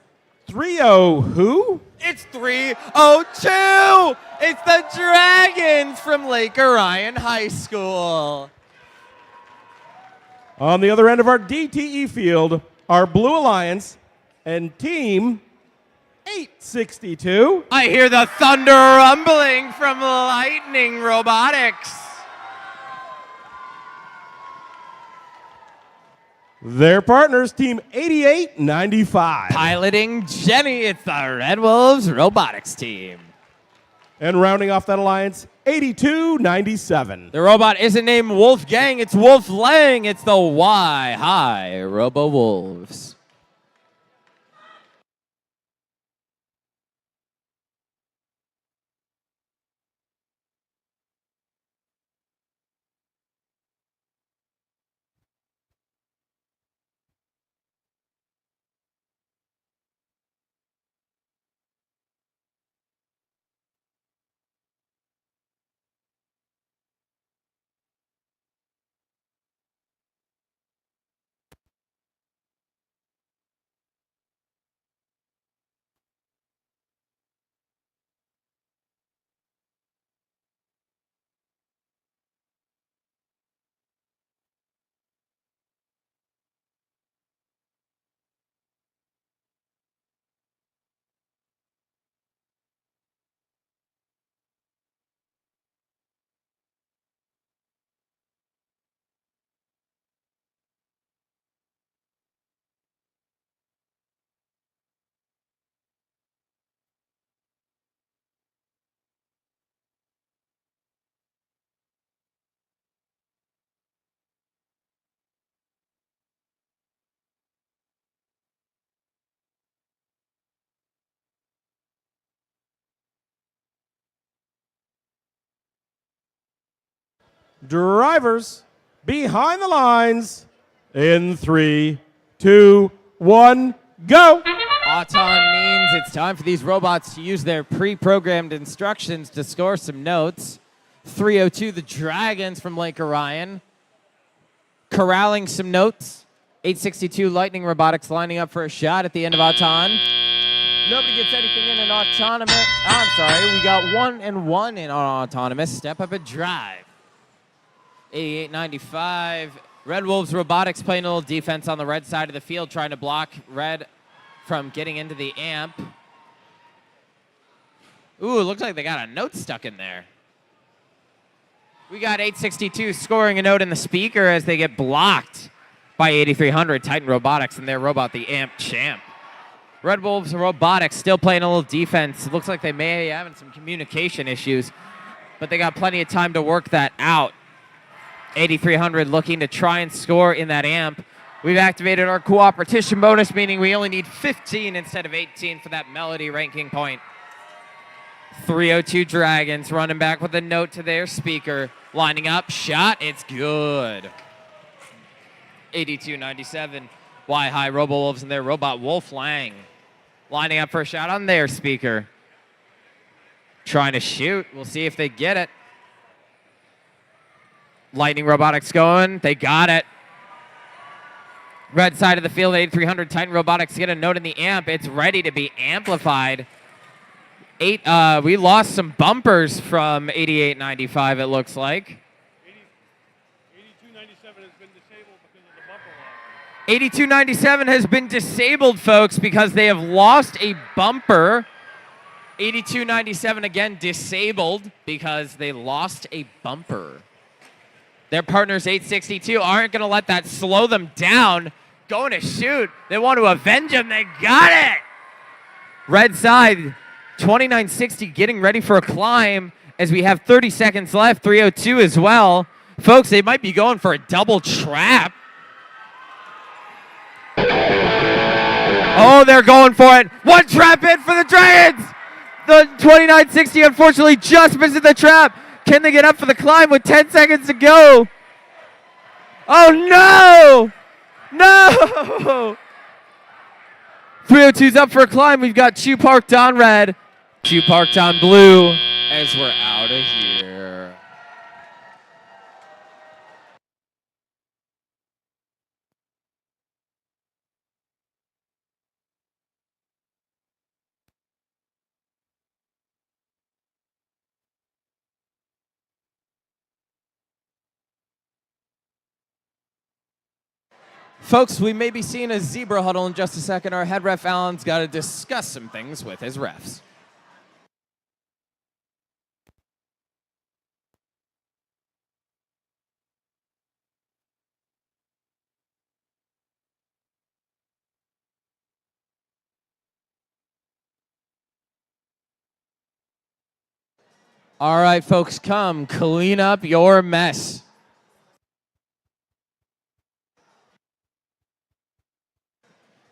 3-0 who? It's 302. It's the Dragons from Lake Orion High School. On the other end of our DTE field, our Blue Alliance and team 862. I hear the thunder rumbling from Lightning Robotics. Their partners, team 8895. Piloting Jenny, it's the Red Wolves Robotics team. And rounding off that alliance, 8297. The robot isn't named Wolfgang, it's Wolf Lang. It's the Y High Robo Wolves. Drivers behind the lines in 3, 2, 1, go. Auton means it's time for these robots to use their pre-programmed instructions to score some notes. 302, the Dragons from Lake Orion, corralling some notes. 862, Lightning Robotics lining up for a shot at the end of Auton. Nobody gets anything in an autonomous. I'm sorry, we got 1 and 1 in our autonomous. Step up and drive. 8895. Red Wolves Robotics playing a little defense on the red side of the field, trying to block Red from getting into the amp. Ooh, looks like they got a note stuck in there. We got 862 scoring a note in the speaker as they get blocked by 8300 Titan Robotics and their robot, the Amp Champ. Red Wolves Robotics still playing a little defense. It looks like they may be having some communication issues, but they got plenty of time to work that out. 8300 looking to try and score in that amp. We've activated our cooperation bonus, meaning we only need 15 instead of 18 for that melody ranking point. 302 Dragons running back with a note to their speaker. Lining up, shot, it's good. 8297, Y High Robo Wolves and their robot Wolf Lang. Lining up for a shot on their speaker. Trying to shoot, we'll see if they get it. Lightning Robotics going, they got it. Red side of the field, 8300 Titan Robotics get a note in the amp. It's ready to be amplified. We lost some bumpers from 8895, it looks like. 8297 has been disabled because of the bumper loss. 8297 has been disabled, folks, because they have lost a bumper. 8297 again disabled because they lost a bumper. Their partners, 862, aren't going to let that slow them down. Going to shoot. They want to avenge him. They got it. Red side, 2960 getting ready for a climb as we have 30 seconds left. 302 as well. Folks, they might be going for a double trap. Oh, they're going for it. One trap in for the Dragons. The 2960 unfortunately just misses the trap. Can they get up for the climb with 10 seconds to go? Oh, no! No! 302's up for a climb. We've got Chew Parked on red, Chew Parked on blue as we're out of here. Folks, we may be seeing a zebra huddle in just a second. Our head ref Alan's got to discuss some things with his refs. All right, folks, come clean up your mess.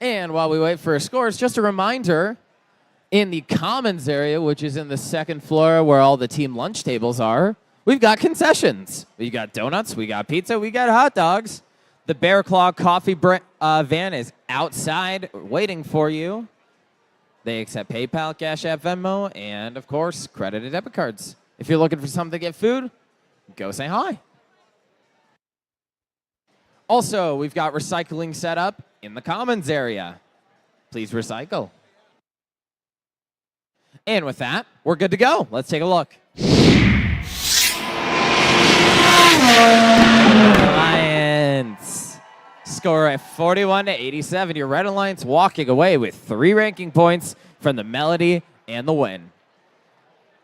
And while we wait for scores, just a reminder, in the commons area, which is in the second floor where all the team lunch tables are, we've got concessions. We got donuts, we got pizza, we got hot dogs. The Bear Claw coffee van is outside waiting for you. They accept PayPal, Cash App, Venmo, and of course, credit and debit cards. If you're looking for something to get food, go say hi. Also, we've got recycling set up in the commons area. Please recycle. And with that, we're good to go. Let's take a look. Alliance score at 41-87. Your Red Alliance walking away with 3 ranking points from the Melody and the win.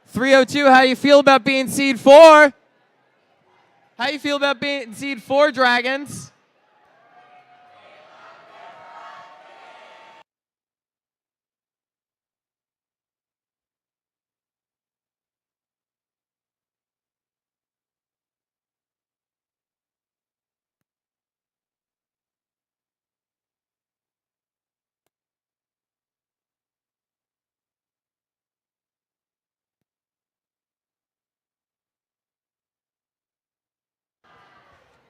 302, how you feel about being seed 4? How you feel about being seed 4, Dragons?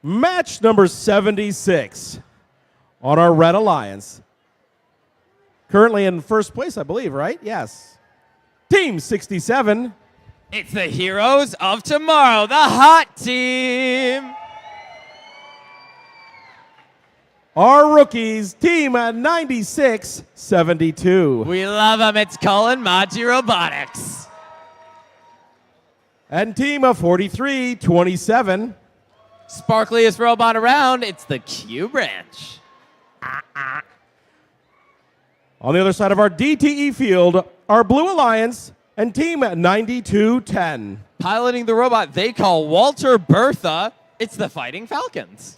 Match number 76 on our Red Alliance. Currently in first place, I believe, right? Yes. Team 67. It's the heroes of tomorrow, the hot team. Our rookies, Team 96-72. We love them. It's Cullen Maji Robotics. And Team of 43-27. Sparkliest robot around, it's the Q branch. On the other side of our DTE field, our Blue Alliance and Team 92-10. Piloting the robot they call Walter Bertha, it's the Fighting Falcons.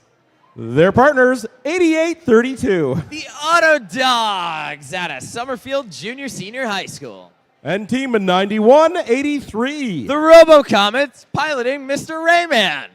Their partners, 88-32. The Auto Dogs out of Summerfield Junior Senior High School. And Team 91-83. The Robo Comets piloting Mr. Rayman.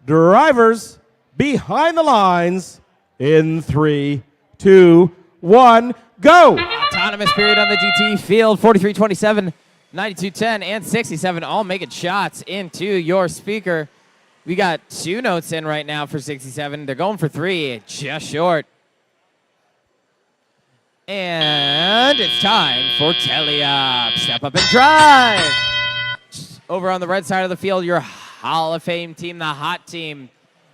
Drivers behind the lines in 3, 2, 1, go! Autonomous period on the GT field, 43-27, 92-10, and 67, all making shots into your speaker. We got 2 notes in right now for 67. They're going for 3, just short. And it's time for Teleop. Step up and drive. Over on the red side of the field, your Hall of Fame team, the hot team.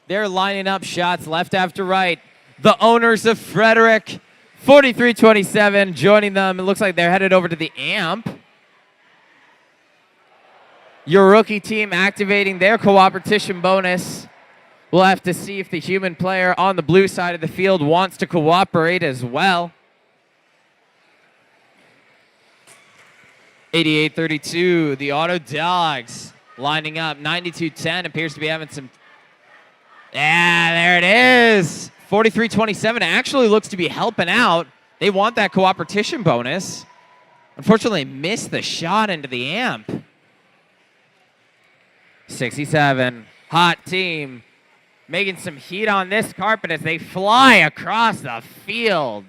They're lining up shots left after right. The owners of Frederick, 43-27, joining them. It looks like they're headed over to the amp. Your rookie team activating their cooperation bonus. We'll have to see if the human player on the blue side of the field wants to cooperate as well. 88-32, the Auto Dogs lining up. 92-10 appears to be having some. Yeah, there it is. 43-27 actually looks to be helping out. They want that cooperation bonus. Unfortunately, missed the shot into the amp. 67, hot team. Making some heat on this carpet as they fly across the field.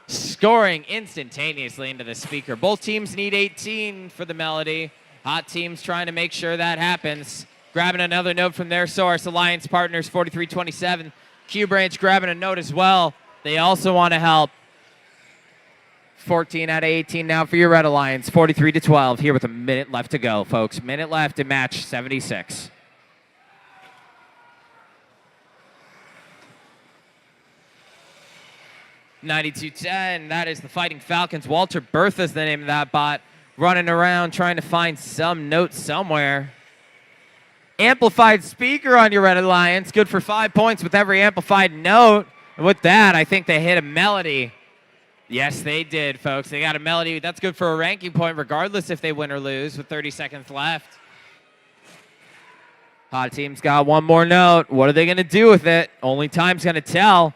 Scoring instantaneously into the speaker. Both teams need 18 for the melody. Hot teams trying to make sure that happens. Grabbing another note from their source. Alliance Partners 43-27. Q Branch grabbing a note as well. They also want to help. 14 out of 18 now for your Red Alliance. 43-12 here with a minute left to go, folks. Minute left in match 76. $92.10, that is the Fighting Falcons. Walter Bertha's the name of that bot. Running around trying to find some note somewhere. Amplified speaker on your Red Alliance. Good for 5 points with every amplified note. And with that, I think they hit a melody. Yes, they did, folks. They got a melody. That's good for a ranking point, regardless if they win or lose with 30 seconds left. Hot team's got one more note. What are they going to do with it? Only time's going to tell.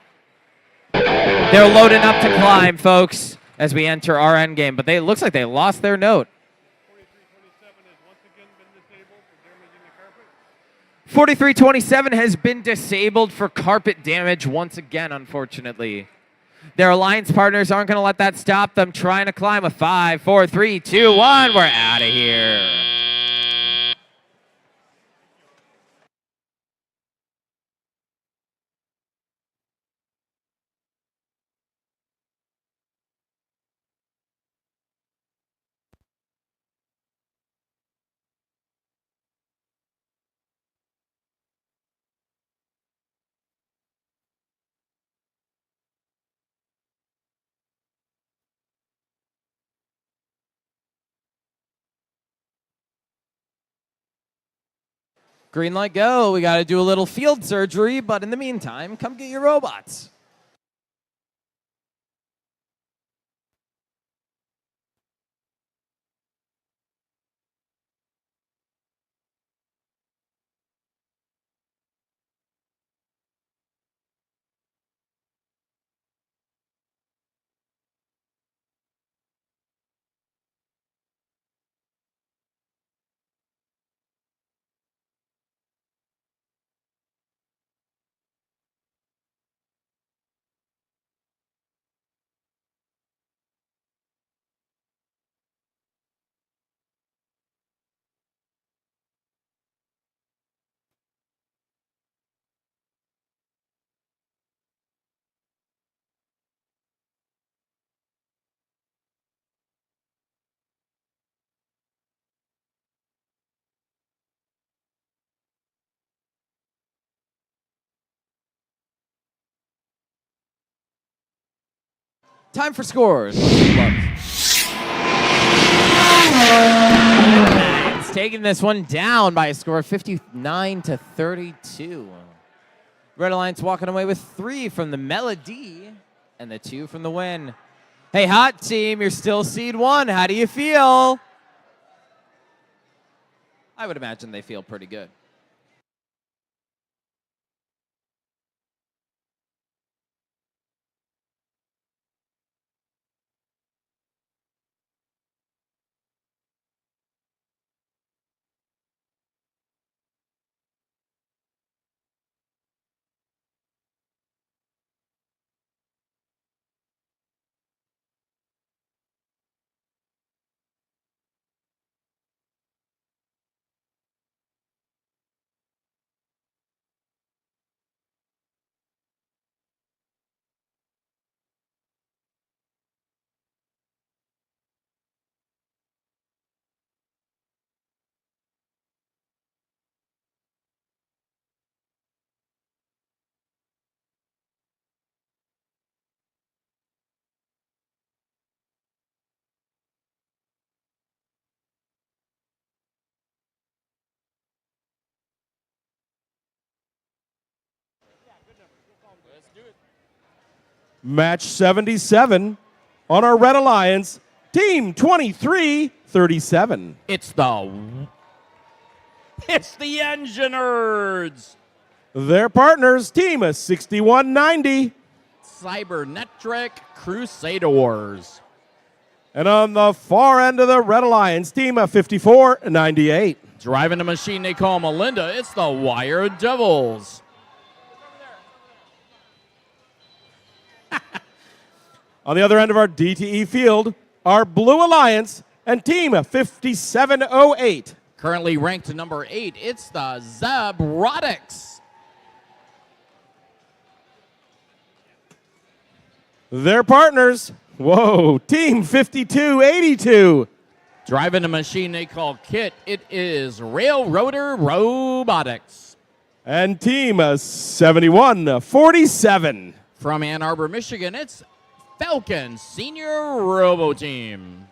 They're loading up to climb, folks, as we enter our end game. But it looks like they lost their note. 43-27 has been disabled for carpet damage once again, unfortunately. Their alliance partners aren't going to let that stop them trying to climb with 5, 4, 3, 2, 1. We're out of here. Green light, go. We got to do a little field surgery, but in the meantime, come get your robots. Time for scores. It's taking this one down by a score of 59-32. Red Alliance walking away with 3 from the melody and the 2 from the win. Hey, hot team, you're still seed 1. How do you feel? I would imagine they feel pretty good. Match 77 on our Red Alliance, Team 2337. It's the Engineers. Their partners, Team 6190. Cybernetric Crusaders. And on the far end of the Red Alliance, Team 5498. Driving the machine they call Melinda, it's the Wire Devils. On the other end of our DTE field, our Blue Alliance and Team 5708. Currently ranked number 8, it's the Zabrotics. Their partners, Team 5282. Driving a machine they call Kit, it is Railroader Robotics. And Team 7147. From Ann Arbor, Michigan, it's Falcon Senior Robo Team.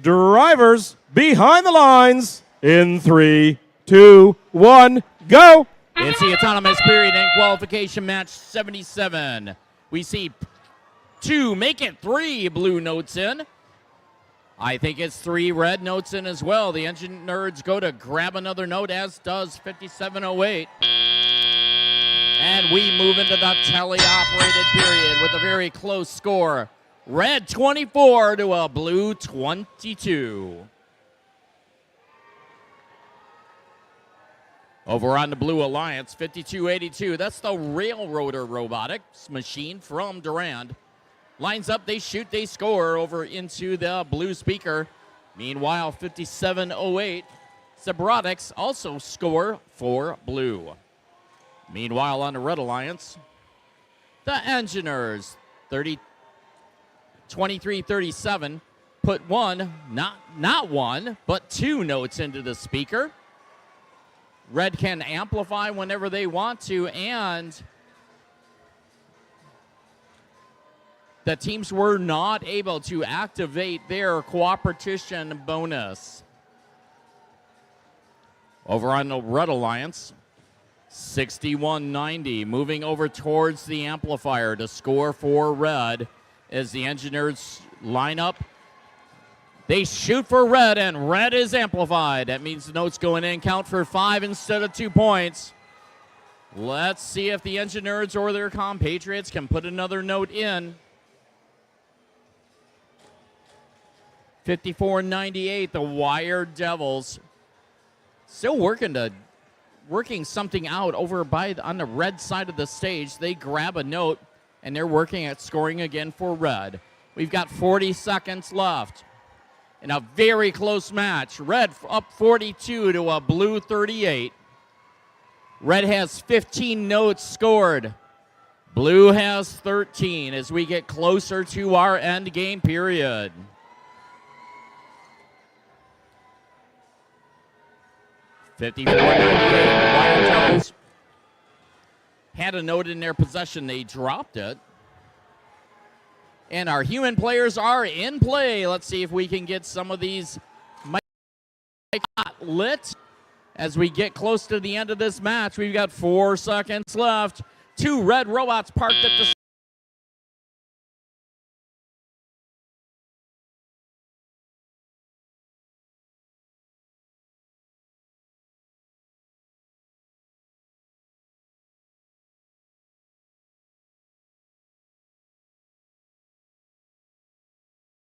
Drivers behind the lines in 3, 2, 1, go. It's the autonomous period and qualification match 77. We see 2 make it 3 blue notes in. I think it's 3 red notes in as well. The engine nerds go to grab another note, as does 5708. And we move into the tele-operated period with a very close score. Red 24 to a blue 22. Over on the Blue Alliance, 5282. That's the Railroader Robotics machine from Durand. Lines up, they shoot, they score over into the blue speaker. Meanwhile, 5708, Zabrotics also score for blue. Meanwhile, on the Red Alliance, the Engineers, 2337, put not one, but 2 notes into the speaker. Red can amplify whenever they want to, and the teams were not able to activate their cooperation bonus. Over on the Red Alliance, 61-90, moving over towards the amplifier to score for Red as the Engineers line up. They shoot for Red, and Red is amplified. That means the notes going in count for 5 instead of 2 points. Let's see if the Engineers or their compatriots can put another note in. 54-98, the Wire Devils still working something out over on the Red side of the stage. They grab a note, and they're working at scoring again for Red. We've got 40 seconds left in a very close match. Red up 42 to a blue 38. Red has 15 notes scored. Blue has 13 as we get closer to our end game period. $54.98. The Wire Devils had a note in their possession. They dropped it. And our human players are in play. Let's see if we can get some of these mics lit as we get close to the end of this match. We've got 4 seconds left. 2 red robots parked at the